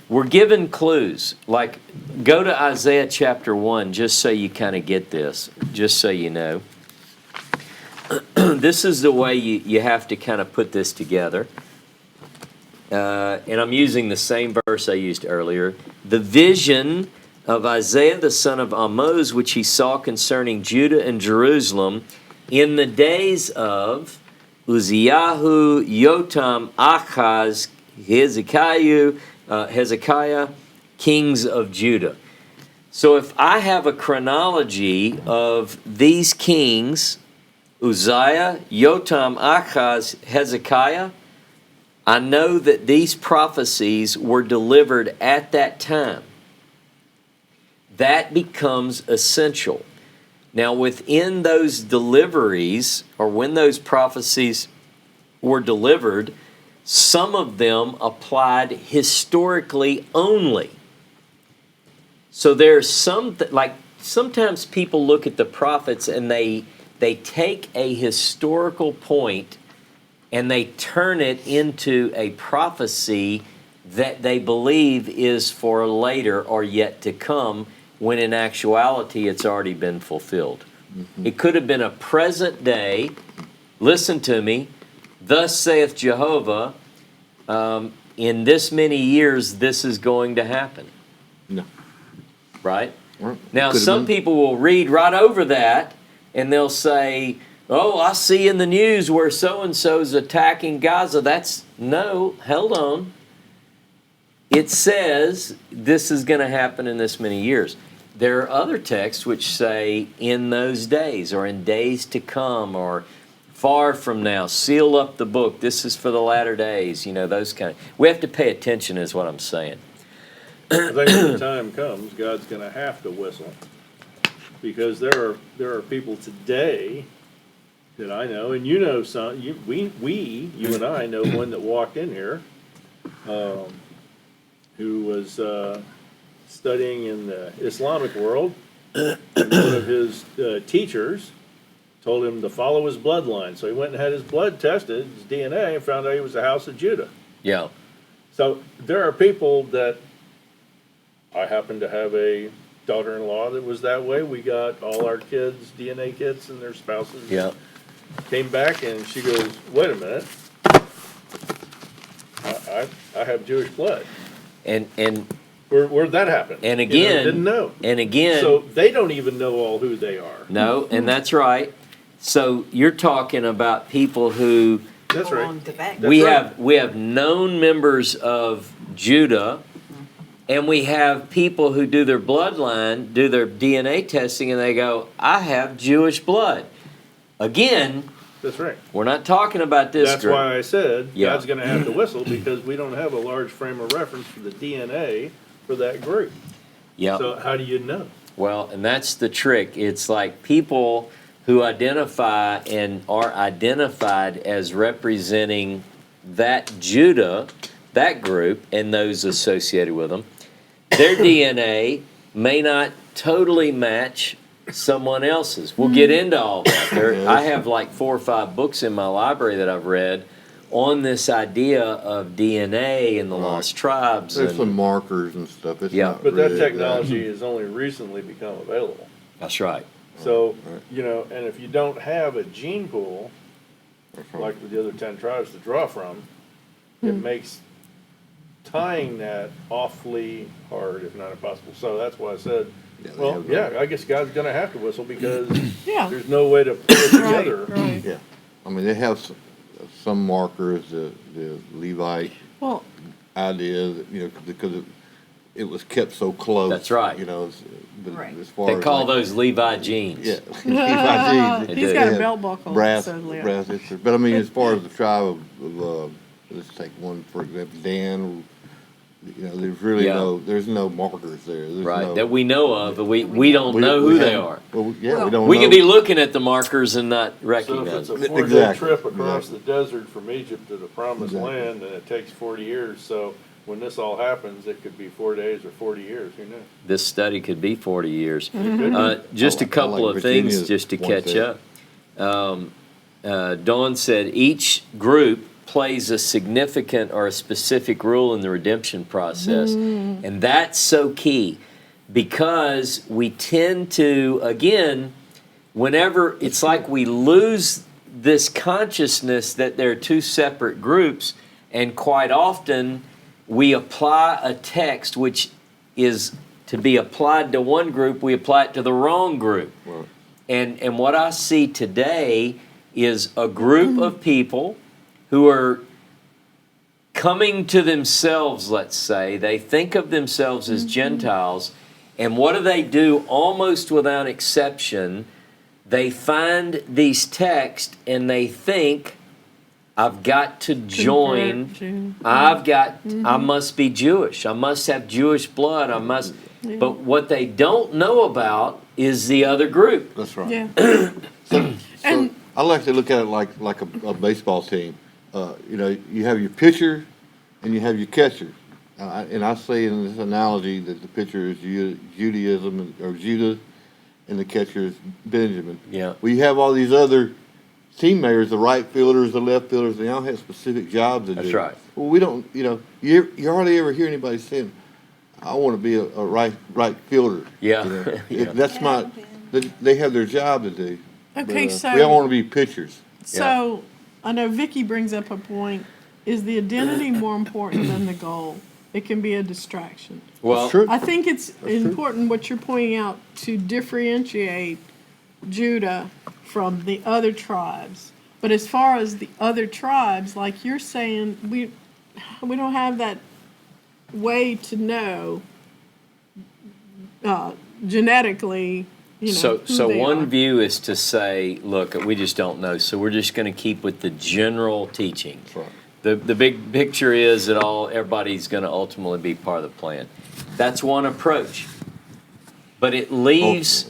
We're given clues, like go to Isaiah chapter 1, just so you kind of get this, just so you know. This is the way you have to kind of put this together. And I'm using the same verse I used earlier. The vision of Isaiah the son of Amoz, which he saw concerning Judah and Jerusalem in the days of Uzziyahu, Yotam, Achaz, Hezekiah, kings of Judah. So if I have a chronology of these kings, Uzziah, Yotam, Achaz, Hezekiah, I know that these prophecies were delivered at that time. That becomes essential. Now, within those deliveries, or when those prophecies were delivered, some of them applied historically only. So there's some, like sometimes people look at the prophets and they take a historical point and they turn it into a prophecy that they believe is for later or yet to come, when in actuality it's already been fulfilled. It could have been a present day, listen to me, thus saith Jehovah, in this many years this is going to happen. No. Right? Well, Now could have some been. people will read right over that and they'll say, oh, I see in the news where so-and-so's attacking Gaza. No, hold on. It says this is going to happen in this many years. There are other texts which say in those days or in days to come or far from now, seal up the book. This is for the latter days, those kind of. We have to pay attention is what I'm saying. I think when the time comes, God's gonna have to whistle. Because there are people today that I know, and you know some, you and I know one that walked in here, who was studying in the Islamic world, and one of his teachers told him to follow his bloodline. So he went and had his blood tested, his DNA, and found out he was the House of Judah. Yeah. So there are people that, I happen to have a daughter-in-law that was that way. We got all our kids' DNA kits and their spouses. Yeah. Came back and she goes, wait a minute. I have Jewish blood. And Where'd that happen? And You know, again- didn't know. and again, So they don't even know all who they are. no, and that's right. So you're talking about people who That's right. belong to that. That's we right. have known members of Judah, and we have people who do their bloodline, do their DNA testing, and they go, I have Jewish blood. Again, That's right. we're not talking about this That's group. why I said Yeah. God's going to have to whistle because we don't have a large frame of reference for the DNA for that group. Yeah. So how do you know? Well, and that's the trick. It's like people who identify and are identified as representing that Judah, that group, and those associated with them, their DNA may not totally match someone else's. We'll get into all that. I have like 4 or 5 books in my library that I've read on this idea of DNA and the lost tribes. There's and- some markers and stuff. It's Yeah. not But that really technology has only recently become available. That's right. So, Right. you know, and if you don't have a gene pool, That's right. like with the other 10 tribes to draw from, it makes tying that awfully hard, if not impossible. So that's why I said, Yeah, they well, have yeah, that. I guess God's gonna have to whistle because Yeah, there's no way to put it right, together. right. Yeah, I mean, they have some markers, the Levite Well, idea, that, you know, because it was kept so close. That's right. You know, but Right. as far They as call like- those Levi jeans. Yeah. Levite jeans, he's they got a have belt buckle. brass, so Leo. brass instruments. But I mean, as far as the tribe of let's take one for example, Dan. You know, there's really Yeah. there's no markers there. There's Right, no, that we know of, but we don't know who they haven't- are. Well, yeah, Well, we don't. We know. can be looking at the markers and not So if recognize it's a them. 4-day Exactly, trip across exactly. the desert from Egypt to the promised Exactly. land, and it takes 40 years, so when this all happens, it could be 4 days or 40 years, who knows? This study could be 40 years. It could be. Just a I like couple of things Virginia's just to one catch there. up. Dawn said each group plays a significant or a specific role in the redemption process. And that's so key because we tend to, again, whenever it's like we lose this consciousness that there are two separate groups, and quite often we apply a text which is to be applied to one group, we apply it to the wrong group. Right. And what I see today is a group of people who are coming to themselves, let's say. They think of themselves as Gentiles, and what do almost without exception? They find these texts and they think, I've got to join. I must be Jewish. I must have Jewish blood. I must. But what they don't know about is the other group. That's right. Yeah, So And- I like to look at it like a baseball team. You know, you have your pitcher and you have your catcher. And I say in this analogy that the pitcher is Judaism or Judah, and the catcher is Benjamin. Yeah. Well, you have all these other team members, the right fielders, the left fielders. They all have specific jobs to do. That's right. Well, we don't. You know, you hardly ever hear anybody saying, "I want to be a right fielder." Yeah. You know? Yeah. That's my. They have their job to do. Okay, But, so- we all want to be pitchers. so I know Vicky brings up a point. Is the identity more important than the goal? It can be a distraction. Well, True. I think it's important what you're pointing out to differentiate Judah from the other tribes. But as far as the other tribes, like you're saying, we don't have that way to know genetically. You know, who So they one are. view is to say, look, we just don't know, so we're just going to keep with the general teaching. That's right. The big picture is that everybody's going to ultimately be part of the plan. That's one approach, but it leaves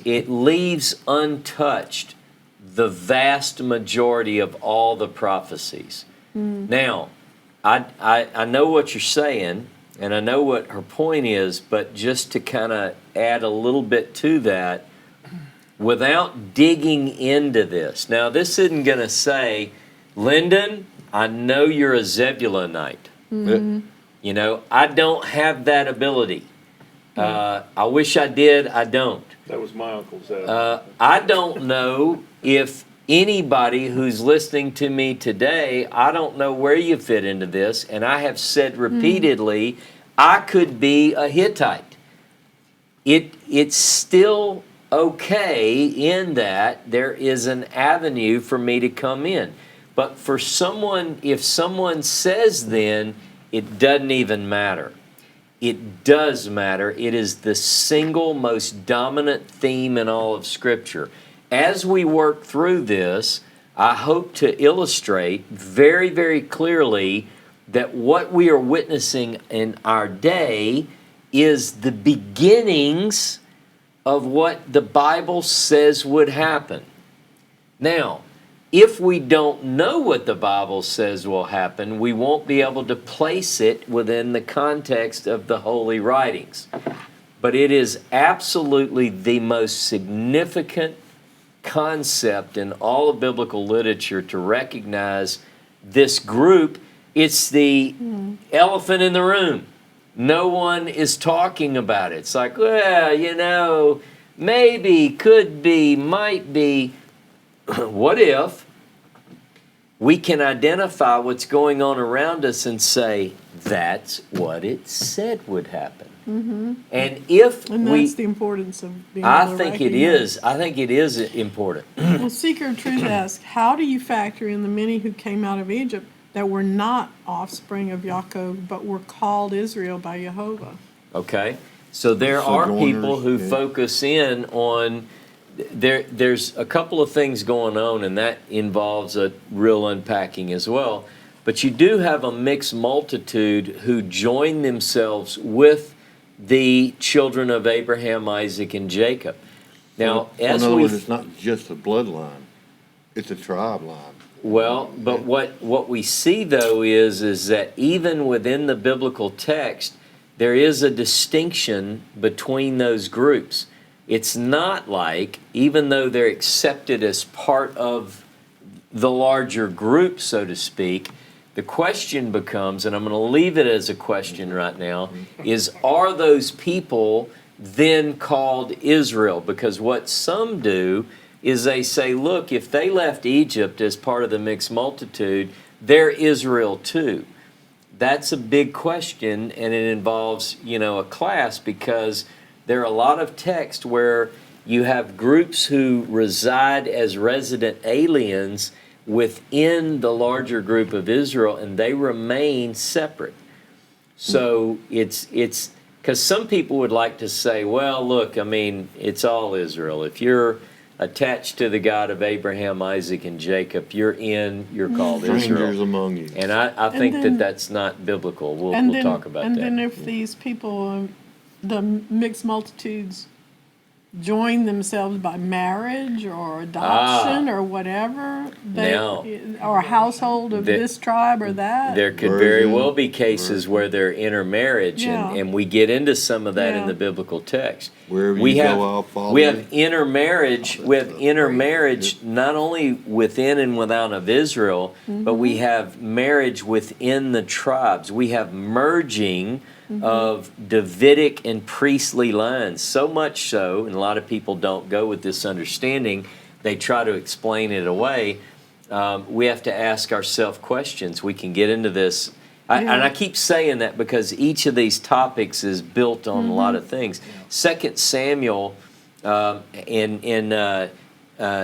untouched the vast majority of all the prophecies. Now, I know what you're saying, and I know what her point is, but just to kind of add a little bit to that, without digging into this. Now, this isn't going to say, Lyndon, I know you're a Zebulonite. You know, I don't have that ability. I wish I did, I don't. That was my uncle's. I don't know if anybody who's listening to me today, I don't know where you fit into this, and I have said repeatedly, I could be a Hittite. It's still okay in that there is an avenue for me to come in. But for someone, if someone says then, it doesn't even matter. It does matter. It is the single most dominant theme in all of Scripture. As we work through this, I hope to illustrate very, very clearly that what we are witnessing in our day is the beginnings of what the Bible says would happen. Now, if we don't know what the Bible says will happen, we won't be able to place it within the context of the Holy Writings. But it is absolutely the most significant concept in all of biblical literature to recognize this group. It's the elephant in the room. No one is talking about it. It's like, well, maybe, could be, might be. What if we can identify what's going on around us and say, that's what it said would happen? Mm-hmm. And if And that's the importance of being able I to think it recognize. is. I think it is important. Well, Seeker of Truth asks, how do you factor in the many who came out of Egypt that were not offspring of Yaakov, but were called Israel by Jehovah? Okay, so there are people who Sojourners, yeah. focus in on. There's a couple of things going on, and that involves a real unpacking as well. But you do have a mixed multitude who join themselves with the children of Abraham, Isaac, and Jacob. Now, in as other we words, it's not just a bloodline, it's a tribe line. Well, but what we see though is that even within the biblical text, there is a distinction between those groups. It's not like, even though they're accepted as part of the larger group, so to speak, the question becomes, and I'm going to leave it as a question right now, is are those people then called Israel? Because what some do is they say, look, if they left Egypt as part of the mixed multitude, they're Israel too. That's a big question, and it involves, a class, because there are a lot of texts where you have groups who reside as resident aliens within the larger group of Israel, and they remain separate. So it's because some people would like to say, well, look, it's all Israel. If you're attached to the God of Abraham, Isaac, and Jacob, you're called Strangers Israel. among you. And I think then- that's not biblical. We'll And then, talk about and that. then if these people, the mixed multitudes, join themselves by marriage or adoption or whatever, Now, or a household of the- this tribe or that. There could very Version. well be cases where they're intermarriage, Yeah. and we get into some of that in Yeah. the biblical text. Wherever We you have go, I'll follow we you. have intermarriage. We have intermarriage not only within and without of Israel, but we have marriage within the tribes. We have merging of Davidic and priestly lines. So much so, and a lot of people don't go with this understanding. They try to explain it away. We have to ask ourselves questions. We can get into this. And I keep saying that because each of these topics is built on a lot of things. 2 Samuel in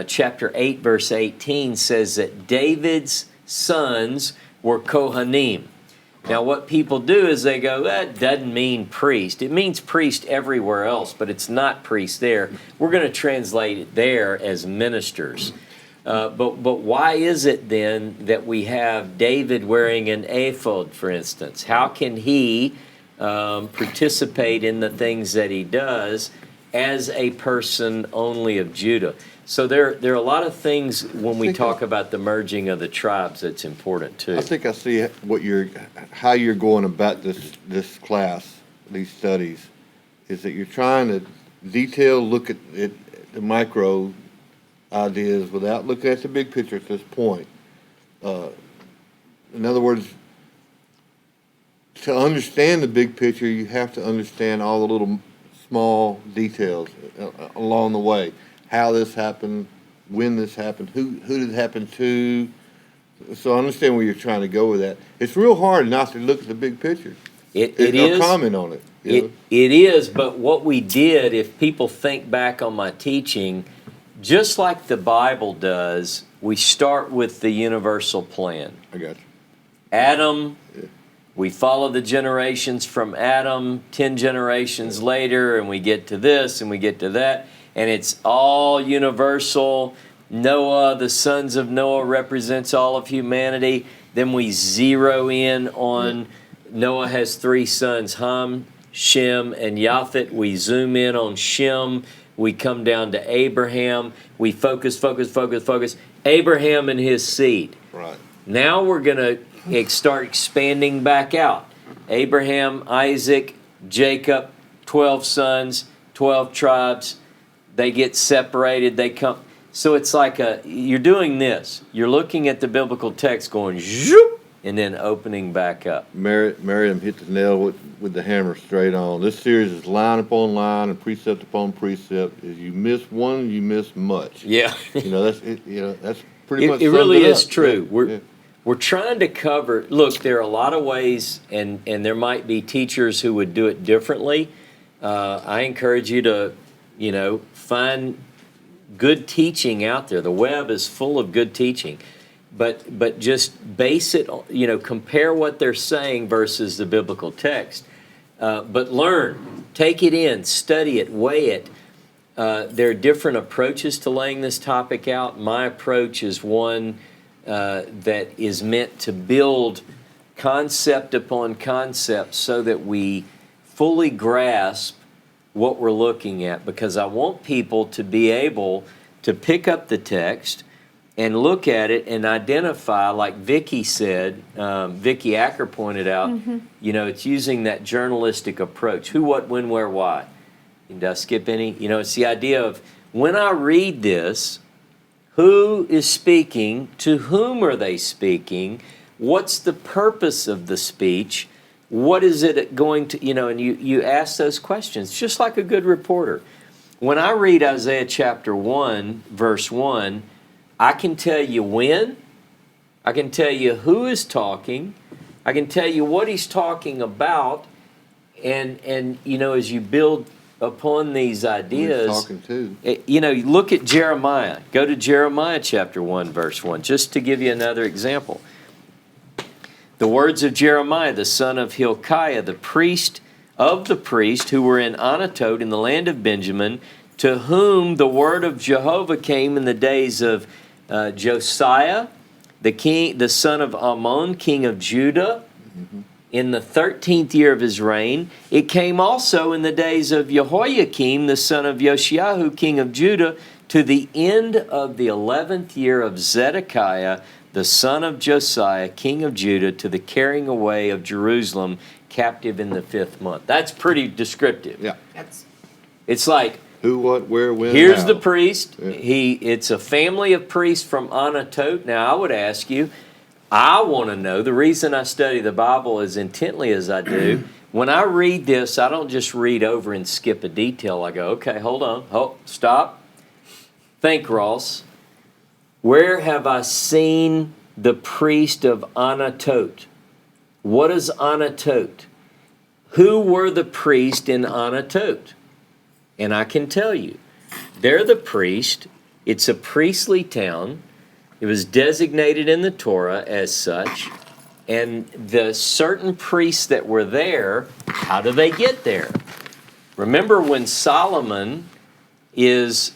chapter 8, verse 18 says that David's sons were Kohanim. Now, what people do is they go, that doesn't mean priest. It means priest everywhere else, but it's not priest there. We're going to translate it there as ministers. But why is it then that we have David wearing an ephod, for instance? How can he participate in the things that he does as a person only of Judah? So there are a lot of things when we talk about the merging of the tribes that's important too. I think I see how you're going about this class, these studies, is that you're trying to look at the micro ideas without looking at the big picture at this point. In other words, to understand the big picture, you have to understand all the little small details along the way. How this happened, when this happened, who did it happen to. So I understand where you're trying to go with that. It's real hard not to look at the big picture. It Or is. comment on it. you know? It is, but what we did, if people think back on my teaching, just like the Bible does, we start with the universal plan. I got you. Adam, Yeah. we follow the generations from Adam, 10 generations later, and we get to this and we get to that, and it's all universal. Noah, the sons of Noah, represents all of humanity. Then we zero in on Noah has 3 sons, Ham, Shem, and Japhet. We zoom in on Shem. We come down to Abraham. We focus. Abraham and his seed. Right. Now we're going to start expanding back out. Abraham, Isaac, Jacob, 12 sons, 12 tribes. They get separated. They come. So it's like you're doing this. You're looking at the biblical text going, zoop, and then opening back up. Miriam hit the nail with the hammer straight on. This series is line upon line and precept upon precept. If you miss one, you miss much. Yeah. That's it. That's pretty much. It really sums is up. true. Yeah. We're trying to cover. Look, there are a lot of ways, and there might be teachers who would do it differently. I encourage you to, find good teaching out there. The web is full of good teaching, but just base it. Compare what they're saying versus the biblical text. But learn, take it in, study it, weigh it. There are different approaches to laying this topic out. My approach is one that is meant to build concept upon concept so that we fully grasp what we're looking at, because I want people to be able to pick up the text and look at it and identify, like Vicki said, Vicki Acker pointed out, it's using that journalistic approach. Who, what, when, where, why. Did I skip any? It's the idea of, when I read this, who is speaking? To whom are they speaking? What's the purpose of the speech? What is it going to, and you ask those questions, just like a good reporter. When I read Isaiah chapter 1, verse 1, I can tell you when, I can tell you who is talking, I can tell you what he's talking about, and as you build upon these ideas, Talking to. Look at Jeremiah. Go to Jeremiah chapter 1, verse 1, just to give you another example. The words of Jeremiah, the son of Hilkiah, the priest who were in Anatot in the land of Benjamin, to whom the word of Jehovah came in the days of Josiah, the son of Ammon, king of Judah, in the 13th year of his reign. It came also in the days of Jehoiakim, the son of Yoshiahu, king of Judah, to the end of the 11th year of Zedekiah, the son of Josiah, king of Judah, to the carrying away of Jerusalem captive in the 5th month. That's pretty descriptive. Yeah. It's like, Who, what, where, when. here's how. the priest. Yeah. It's a family of priests from Anatot. Now, I would ask you, I want to know, the reason I study the Bible as intently as I do, when I read this, I don't just read over and skip a detail. I go, okay, hold on, stop. Think, Ross. Where have I seen the priest of Anatot? What is Anatot? Who were the priests in Anatot? And I can tell you, they're the priest. It's a priestly town. It was designated in the Torah as such. And the certain priests that were there, how do they get there? Remember, when Solomon is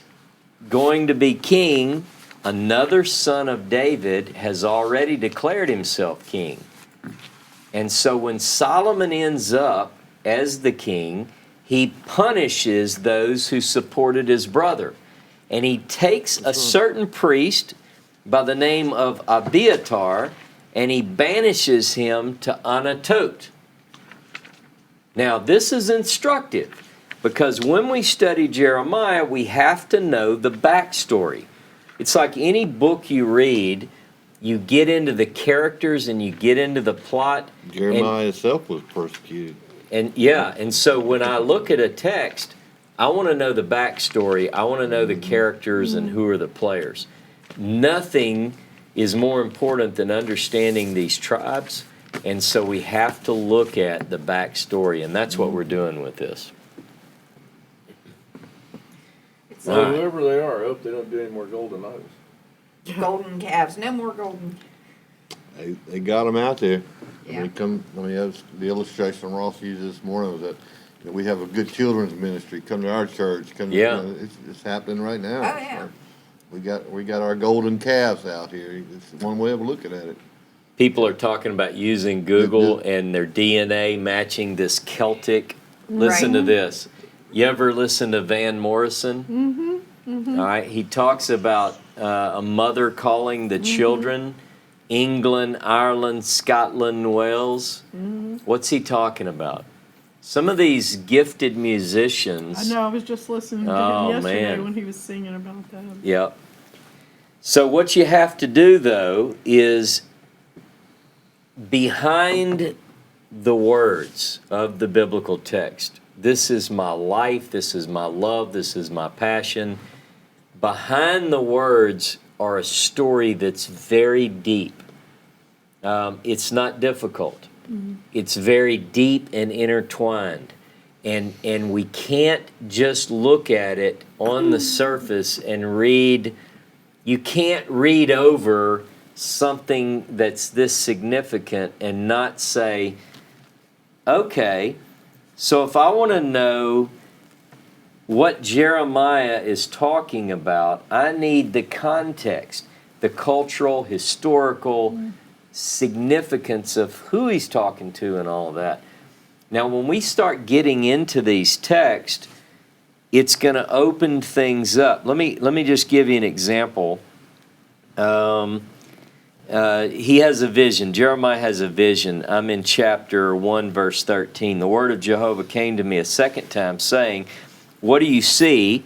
going to be king, another son of David has already declared himself king. And so when Solomon ends up as the king, he punishes those who supported his brother. And he takes a certain priest by the name of Abiathar, and he banishes him to Anatot. Now, this is instructive, because when we study Jeremiah, we have to know the backstory. It's like any book you read, you get into the characters and you get into the plot. Jeremiah itself was persecuted. And so when I look at a text, I want to know the backstory. I want to know the characters and who are the players. Nothing is more important than understanding these tribes And so we have to look at the backstory, and that's what we're doing with this. It's So All right. whoever they are, I hope they don't do any more golden eyes. golden calves, no more golden. They got them out there. Yeah. That's the illustration Ross used this morning was that, we have a good children's ministry. Come to our church. Yeah. It's happening right now. Oh, yeah. We got our golden calves out here. It's one way of looking at it. People are talking about using Google and their DNA matching this Celtic. Listen to Right. this. You ever listen to Van Morrison? Mm-hmm. All right. He talks about a mother calling the children England, Ireland, Scotland, Wales. What's he talking about? Some of these gifted musicians. I know, I was just listening to Oh, him yesterday man. when he was singing about that. Yep. So what you have to do though is behind the words of the biblical text. This is my life, this is my love, this is my passion. Behind the words are a story that's very deep. It's not difficult. It's very deep and intertwined. And we can't just look at it on the surface and read. You can't read over something that's this significant and not say, okay, so if I want to know what Jeremiah is talking about, I need the context, the cultural, historical significance of who he's talking to and all of that. Now, when we start getting into these texts, it's going to open things up. Let me just give you an example. He has a vision. Jeremiah has a vision. I'm in chapter 1, verse 13. The word of Jehovah came to me a second time, saying, "What do you see?"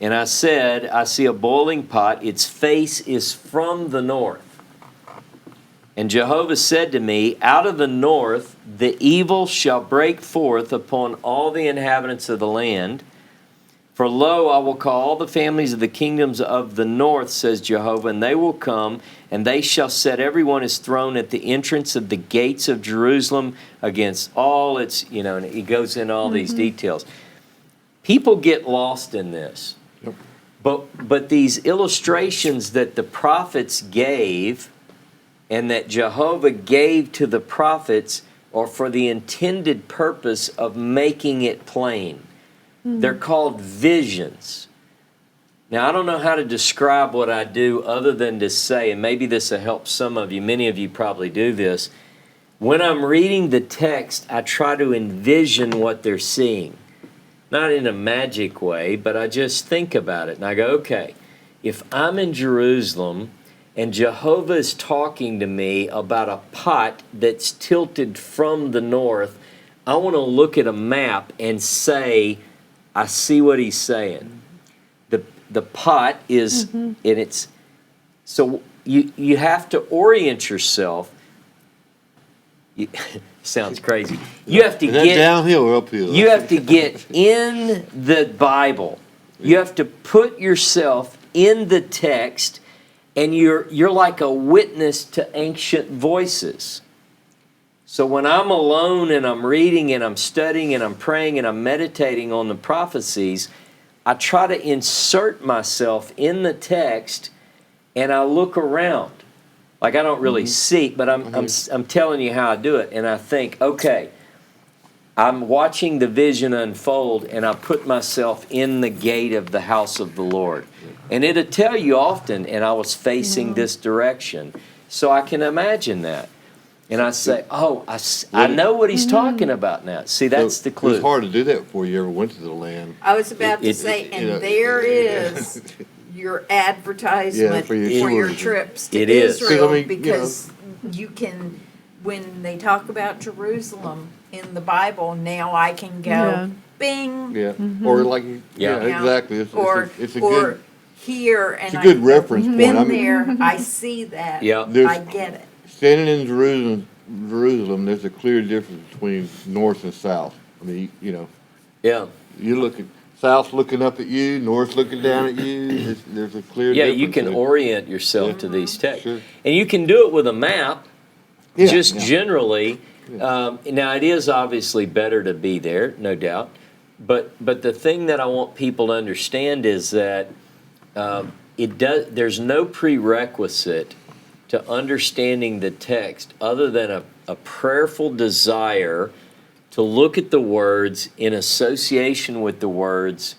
And I said, "I see a boiling pot. Its face is from the north." And Jehovah said to me, "Out of the north the evil shall break forth upon all the inhabitants of the land. For lo, I will call all the families of the kingdoms of the north, says Jehovah, and they will come, and they shall set everyone his throne at the entrance of the gates of Jerusalem against all its," and he goes into all these details. People get lost in this. Yep. But these illustrations that the prophets gave and that Jehovah gave to the prophets are for the intended purpose of making it plain. They're called visions. Now, I don't know how to describe what I do other than to say, and maybe this will help some of you, many of you probably do this. When I'm reading the text, I try to envision what they're seeing. Not in a magic way, but I just think about it. And I go, okay, if I'm in Jerusalem and Jehovah is talking to me about a pot that's tilted from the north, I want to look at a map and say, I see what he's saying. The pot is, and it's, so you have to orient yourself. Sounds crazy. You have to Is that get downhill or uphill? you have to get in the Bible. You have to put yourself in the text, and you're like a witness to ancient voices. So when I'm alone and I'm reading and I'm studying and I'm praying and I'm meditating on the prophecies, I try to insert myself in the text and I look around. Like I don't really see, but I'm telling you how I do it. And I think, okay, I'm watching the vision unfold and I put myself in the gate of the house of the Lord. And it'll tell you often, and I was facing this direction. So I can imagine that. And I say, oh, I know what he's talking about now. See, that's the clue. It's hard to do that before you ever went to the land. I was about to It- say, you know, and there is your advertisement for for your your tourism. trips to It is. Israel, 'Cause, I mean, because you can, when they talk about Jerusalem in the Bible, now I can go, Yeah. bing. Yeah, or like, Yeah. you know, exactly. It's a or good, here, and it's a good I've reference point. been I mean, there, I see that, Yeah. I get it. standing in Jerusalem, there's a clear difference between north and south. I mean, Yeah. you look at south looking up at you, north looking down at you. There's a clear Yeah, difference. you can there. orient yourself to these texts. Sure. And you can do it with a map. Yeah, just yeah. generally, now it is obviously better to be there, no doubt. But the thing that I want people to understand is that there's no prerequisite to understanding the text other than a prayerful desire to look at the words in association with the words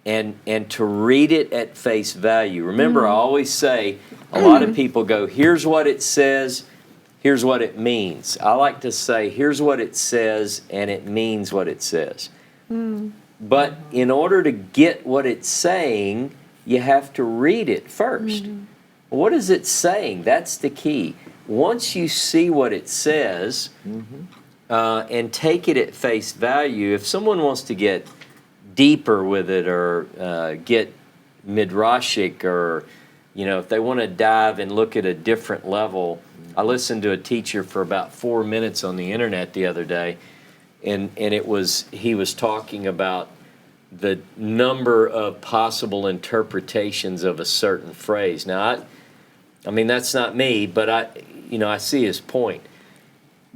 and to read it at face value. Remember, I always say, a lot of people go, here's what it says, here's what it means. I like to say, here's what it says, and it means what it says. But in order to get what it's saying, you have to read it first. What is it saying? That's the key. Once you see what it says and take it at face value, if someone wants to get deeper with it or get midrashic, or if they want to dive and look at a different level. I listened to a teacher for about 4 minutes on the internet the other day, and he was talking about the number of possible interpretations of a certain phrase. Now, I mean that's not me, but I see his point.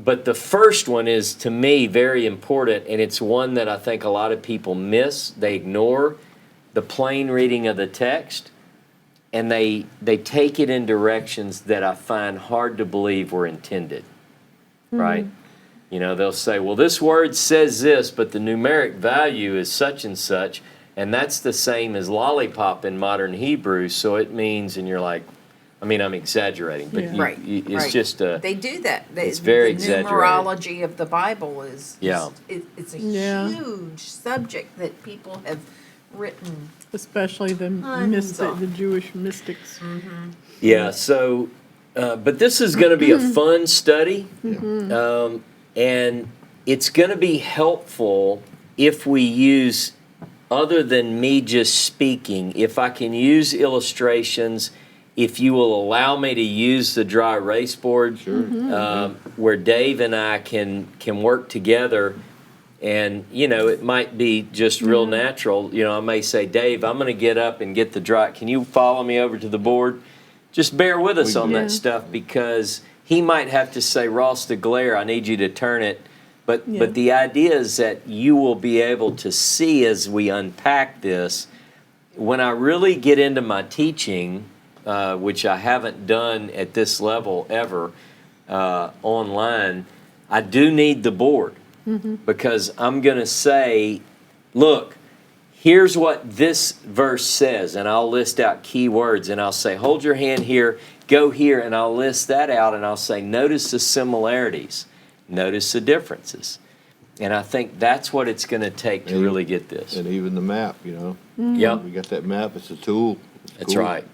But the first one is, to me, very important, and it's one that I think a lot of people miss. They ignore the plain reading of the text, and they take it in directions that I find hard to believe were intended, right? They'll say, well, this word says this, but the numeric value is such and such, and that's the same as lollipop in modern Hebrew, so it means, and you're like, I mean, I'm exaggerating, but Yeah. Right, it's right. just a... They do that. It's very the exaggerated. numerology of the Bible is Yeah. it's a Yeah. huge subject that people have written. Especially the Tons of. the Jewish mystics. Yeah, so, but this is going to be a fun study, and it's going to be helpful if we use, other than me just speaking, if I can use illustrations, if you will allow me to use the dry erase board, where Dave and I can work together. And, it might be just real natural. I may say, Dave, I'm going to get up and get the dry. Can you follow me over to the board? Just bear with us on Yeah. that stuff, because he might have to say, Ross de Glare, I need you to turn it. But the idea is that you will be able to see as we unpack this. When I really get into my teaching, which I haven't done at this level ever online, I do need the board. Because I'm going to say, look, here's what this verse says, and I'll list out key words, and I'll say, hold your hand here, go here, and I'll list that out, and I'll say, notice the similarities, notice the differences. And I think that's what it's going to take to really get this. And even the map, Yep, we got that map, it's a tool. It's that's cool. right.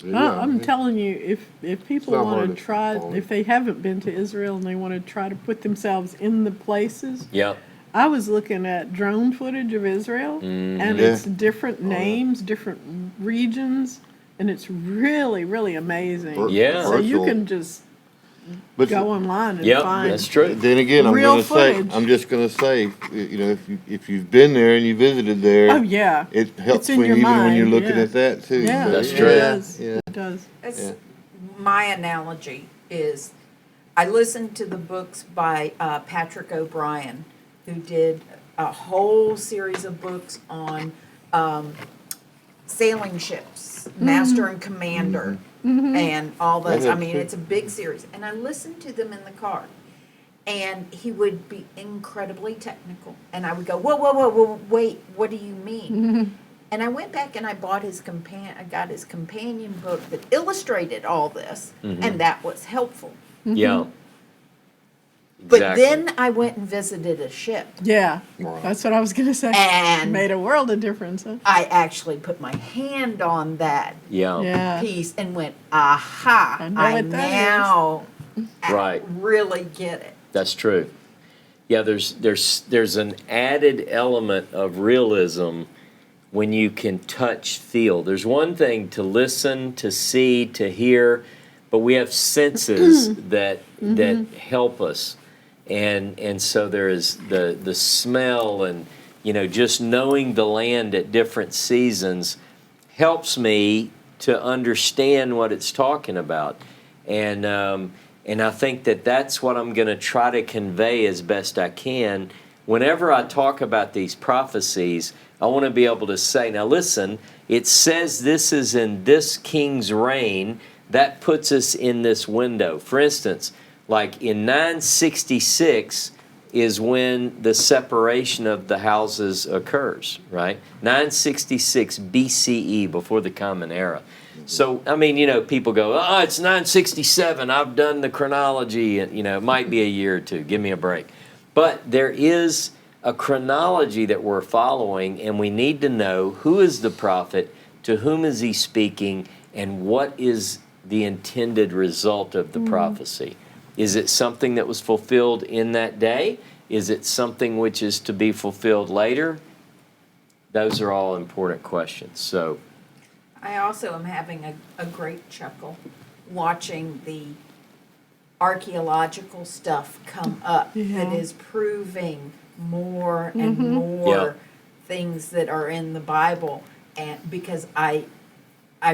Yeah, I'm telling you, if people not want hard to to try, follow. if they haven't been to Israel and they want to try to put themselves in the places, Yep. I was looking at drone footage of Israel, and Yeah. it's different names, different regions, and it's really, really amazing. Yeah. So you Virtual. can just But go online and Yep, find. that's true. then again, Real footage. I'm just gonna say, if you've been there and you visited there, Oh yeah, it helps in when your even when mind, you're looking yeah. at that too. yeah, So, That's it true. does. Yeah. It does. That's Yeah. my analogy is I listened to the books by Patrick O'Brien, who did a whole series of books on sailing ships, Master and Commander, and all those. That I mean, too. it's a big series. And I listened to them in the car. And he would be incredibly technical. And I would go, whoa, whoa, whoa, whoa, wait, what do you mean? And I went back and I bought I got his companion book that illustrated all this, and that was helpful. Yeah. But Exactly. then I went and visited a ship, Yeah, Right. that's what I was gonna say. and Made a world of difference, huh? I actually put my hand on that Yeah. Yeah. piece and went, aha, I know I what that is." now Right. really get it. That's true. Yeah, there's an added element of realism when you can touch, feel. There's one thing to listen, to see, to hear, but we have senses that help us, and so there is the smell, and just knowing the land at different seasons helps me to understand what it's talking about. And And I think that that's what I'm going to try to convey as best I can. Whenever I talk about these prophecies, I want to be able to say, now listen, it says this is in this king's reign. That puts us in this window. For instance, like in 966 is when the separation of the houses occurs, right? 966 BCE, before the Common Era. So, I mean, people go, oh, it's 967, I've done the chronology, and, it might be a year or two, give me a break. But there is a chronology that we're following, and we need to know who is the prophet, to whom is he speaking, and what is the intended result of the prophecy. Is it something that was fulfilled in that day? Is it something which is to be fulfilled later? Those are all important questions. So, I also am having a great chuckle watching the archaeological stuff come up that is proving more and more things that are in the Bible. And because I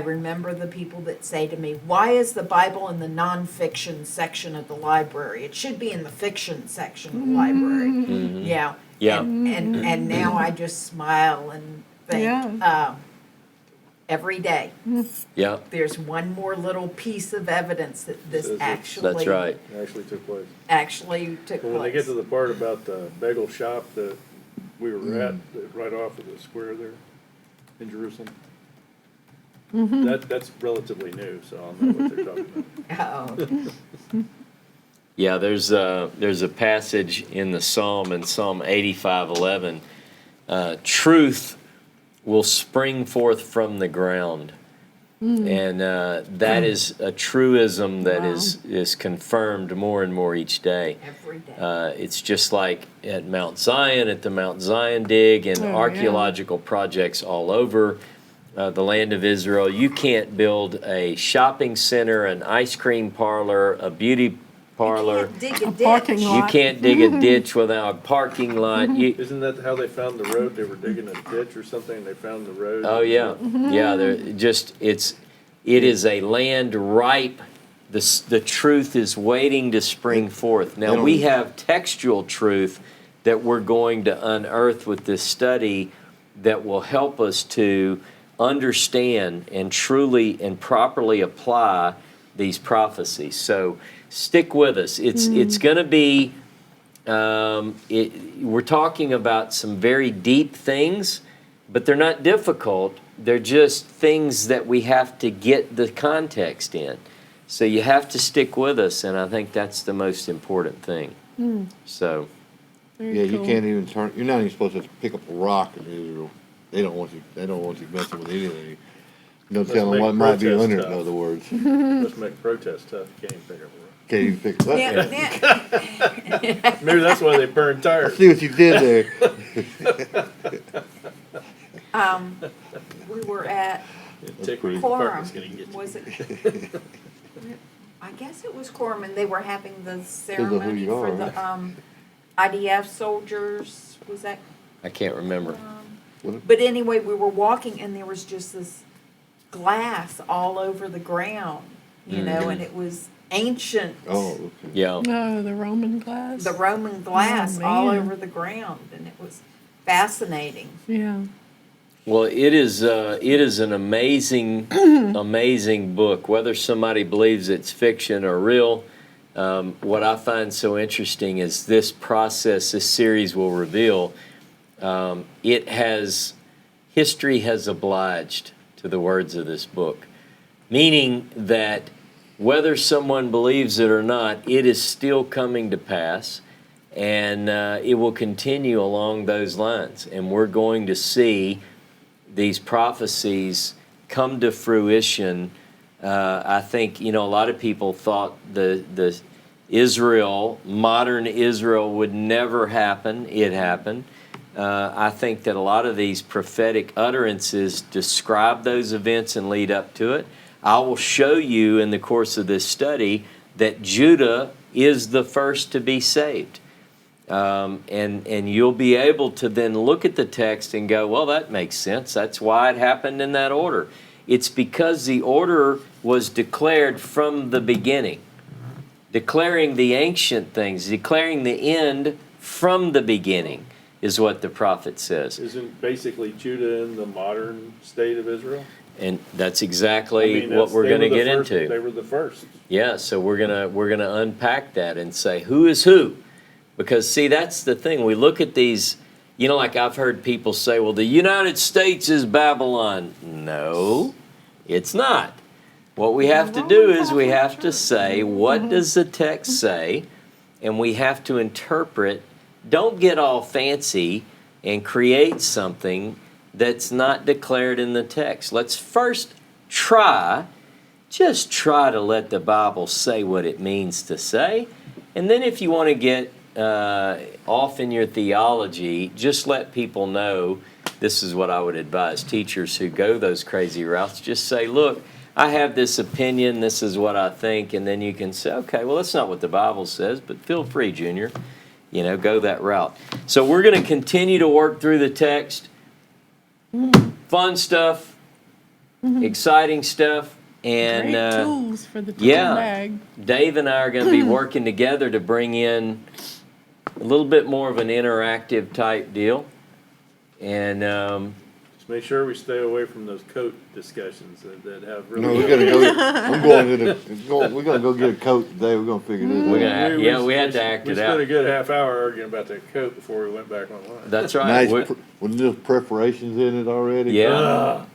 remember the people that say to me, why is the Bible in the nonfiction section of the library? It should be in the fiction section of the library. Yeah. And now I just smile and think, every day there's one more little piece of evidence that this actually that's right. Actually took place. Well, When they get to the part about the bagel shop that we were at, right off of the square there in Jerusalem, that's relatively new, so I'll know what they're talking about. Oh, Yeah, there's a passage in the Psalm, in Psalm 85:11, truth will spring forth from the ground. And that is a truism that is confirmed more and more each day. every day. It's just like at Mount Zion, at the Mount Zion dig, and archaeological projects all over the land of Israel. You can't build a shopping center, an ice cream parlor, a beauty parlor. You can't dig a parking ditch. lot. You can't dig a ditch without a parking lot. Isn't that how they found the road? They were digging a ditch or something, and they found the road. Oh yeah, yeah. It is a land ripe. The truth is waiting to spring forth. Now we have textual truth that we're going to unearth with this study that will help us to understand and truly and properly apply these prophecies. So stick with us. It's going to be. We're talking about some very deep things, but they're not difficult. They're just things that we have to get the context in. So you have to stick with us, and I think that's the most important thing. So, Yeah, you can't even turn, you're not even supposed to pick up a rock in Israel. They don't want you messing with anything. No Let's telling make what might be protest under it, tough. in other words. Let's make protest tough. You can't even pick up a rock. Can't even pick it up. Now, Maybe that's why they burn I tires. see what you did there. we were at Tickler Quorum. Department's gonna get you. Was it? I guess it was Quorum, and they were having the who ceremony you for are, the IDF soldiers. Was that? I can't remember. But anyway, we were walking, and there was just this glass all over the ground, and it was ancient. Oh, okay. Yeah. No, the Roman glass. The Roman glass Oh, all man. over the ground, and it was fascinating. Yeah. Well, it is an amazing, amazing book. Whether somebody believes it's fiction or real, what I find so interesting is this process. This series will reveal. History has obliged to the words of this book, meaning that whether someone believes it or not, it is still coming to pass, and it will continue along those lines. And we're going to see these prophecies come to fruition. I think, a lot of people thought the modern Israel would never happen. It happened. I think that a lot of these prophetic utterances describe those events and lead up to it. I will show you in the course of this study that Judah is the first to be saved. And you'll be able to then look at the text and go, well, that makes sense. That's why it happened in that order. It's because the order was declared from the beginning. Declaring the ancient things, declaring the end from the beginning is what the prophet says. Isn't basically Judah in the modern state of Israel? And that's I exactly mean, what we're they going to were the get first- into. They were the first. Yeah, so we're gonna unpack that and say who is who, because see that's the thing. We look at these, like I've heard people say, well, the United States is Babylon. No, it's not. What we have to do is we have to say what does the text say, and we have to interpret. Don't get all fancy and create something that's not declared in the text. Let's first just try to let the Bible say what it means to say. And then if you want to get off in your theology, just let people know. This is what I would advise teachers who go those crazy routes. Just say, look, I have this opinion, this is what I think, and then you can say, okay, well, that's not what the Bible says, but feel free, Junior. Go that route. So we're going to continue to work through the text. Fun stuff, exciting stuff, and Great tools for the tool yeah, bag. Dave and I are going to be working together to bring in a little bit more of an interactive type deal, and Just make sure we stay away from those coat discussions that have really. No, we gotta go, I'm going to we're gonna go get a coat today, we're gonna figure this we're out. gonna we had to act We it spent out. a good half hour arguing about that coat before we went back online. That's right. Nice, We're- with little preparations in it already. yeah,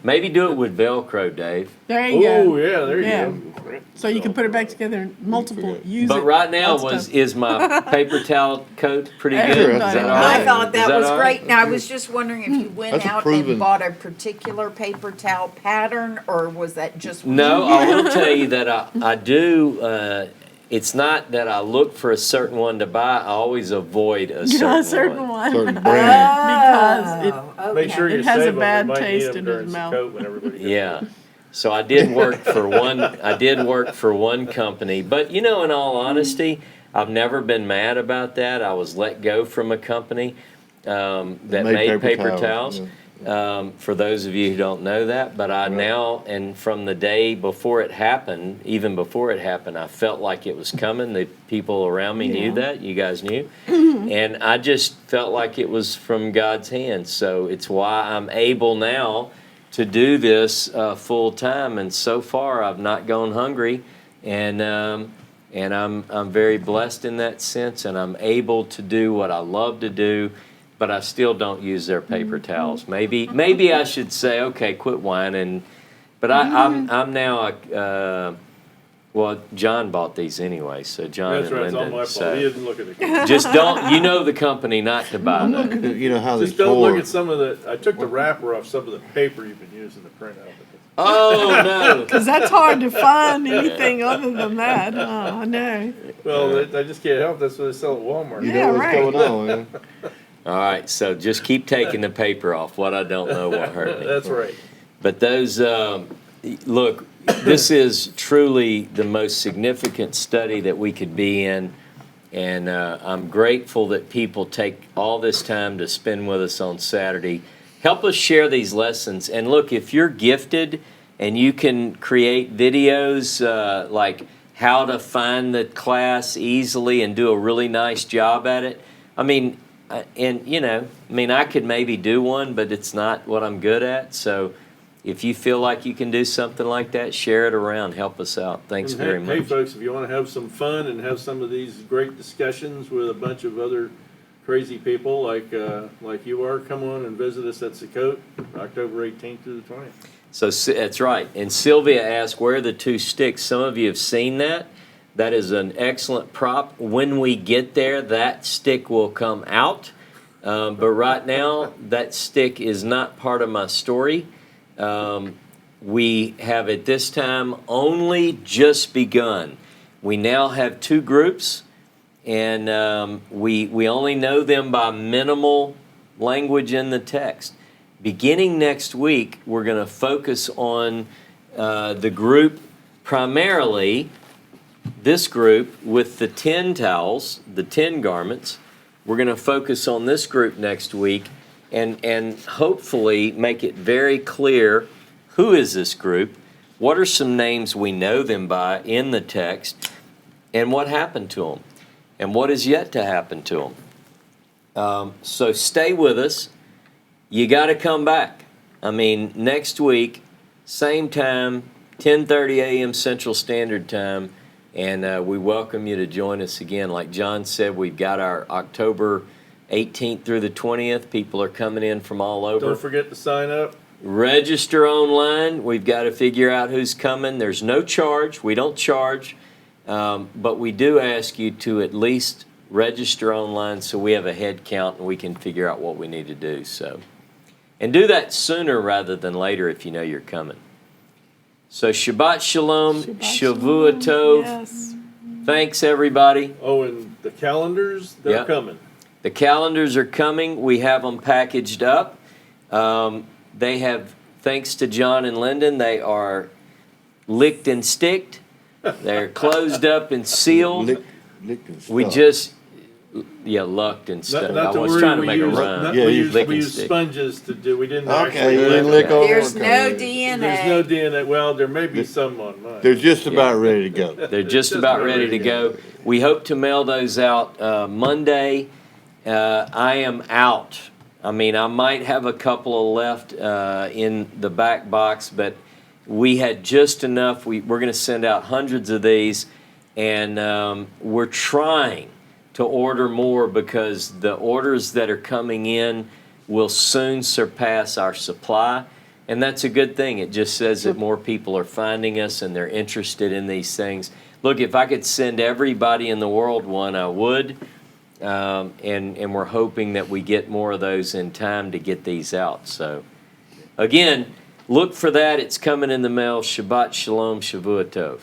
maybe do it with Velcro, Dave. There you Oh, go. yeah, there you Yeah. go. So you can put it back together in multiple, use But it. right now, That stuff. is my paper towel coat pretty good? Is Everybody that all loves right? I thought that Is was all great, right? and I was just wondering if you went That's a out proven- and bought a particular paper towel pattern, or was that just? No, I will tell you that I do. It's not that I look for a certain one to buy. I always avoid a Yeah, a certain certain one. one. Certain brand. Because it, Oh, Make sure okay. you It has save a them. bad We might need taste them in during his mouth. Sukkot when everybody gets Yeah. there. So I did work for one. I did work for one company, but in all honesty, I've never been mad about that. I was let go from a company that made paper towels. For those of you who don't know that, but I now, and from the day before it happened, even before it happened, I felt like it was coming. The people around me knew that. You guys knew. And I just felt like it was from God's hand. So it's why I'm able now to do this full time. And so far, I've not gone hungry. And I'm very blessed in that sense. And I'm able to do what I love to do. But I still don't use their paper towels. Maybe I should say, okay, quit whining. But I'm now well, John bought these anyway, so John That's and right, it's all Linda. my fault. He didn't look at the coat. Just don't. The company not to buy them. You know how they Just don't look pour. at some of the, I took the wrapper off some of the paper you've been using to print out. Oh no! because that's hard to find anything other than that. Oh, I know. Well, I just can't help, that's what they sell at Walmart. You Yeah, know what's right. going on, man. All right, so just keep taking the paper off. What I don't know won't hurt me. That's right. But those, look, this is truly the most significant study that we could be in. And I'm grateful that people take all this time to spend with us on Saturday. Help us share these lessons. And look, if you're gifted and you can create videos like how to find the class easily and do a really nice job at it, I mean, I could maybe do one, but it's not what I'm good at. So if you feel like you can do something like that, share it around. Help us out. Thanks And very hey, much. folks, if you want to have some fun and have some of these great discussions with a bunch of other crazy people like you are, come on and visit us at Sukkot, October 18th through the 20th. So that's right. And Sylvia asked, where are the two sticks? Some of you have seen that. That is an excellent prop. When we get there, that stick will come out. But right now, that stick is not part of my story. We have at this time only just begun. We now have two groups, and we only know them by minimal language in the text. Beginning next week, we're going to focus on the group, primarily this group with the 10 towels, the 10 garments. We're going to focus on this group next week and hopefully make it very clear who is this group, what are some names we know them by in the text, and what happened to them and what is yet to happen to them. So stay with us. You got to come back. I mean, next week, same time, 10:30 a.m. Central Standard Time, and we welcome you to join us again. Like John said, we've got our October 18th through the 20th. People are coming in from all over. Don't forget to sign up. Register online. We've got to figure out who's coming. There's no charge. We don't charge, but we do ask you to at least register online so we have a head count and we can figure out what we need to do. So, and do that sooner rather than later if you know you're coming. So Shabbat Shalom, Shavua Tov. Yes. Thanks everybody. Oh, and the calendars, they're Yep. coming. The calendars are coming. We have them packaged up. They have, thanks to John and Lyndon, they are licked and sticked. They're closed up and sealed. Lick and We stuff. just, lucked and stuff. Not I to was worry, trying to we make a use- run. not- Yeah, we you use, lick we and use stick. sponges to do, we didn't Okay, actually. you didn't lick lick it. over. There's no okay. DNA. There's no DNA, well, there may be some on mine. They're just about ready to go. They're just about ready to go. We hope to mail those out Monday. I am out. I mean, I might have a couple of left in the back box, but we had just enough. We're going to send out hundreds of these, and we're trying to order more because the orders that are coming in will soon surpass our supply. And that's a good thing. It just says that more people are finding us and they're interested in these things. Look, if I could send everybody in the world one, I would. And we're hoping that we get more of those in time to get these out. So, again, look for that. It's coming in the mail. Shabbat Shalom, Shavua Tov.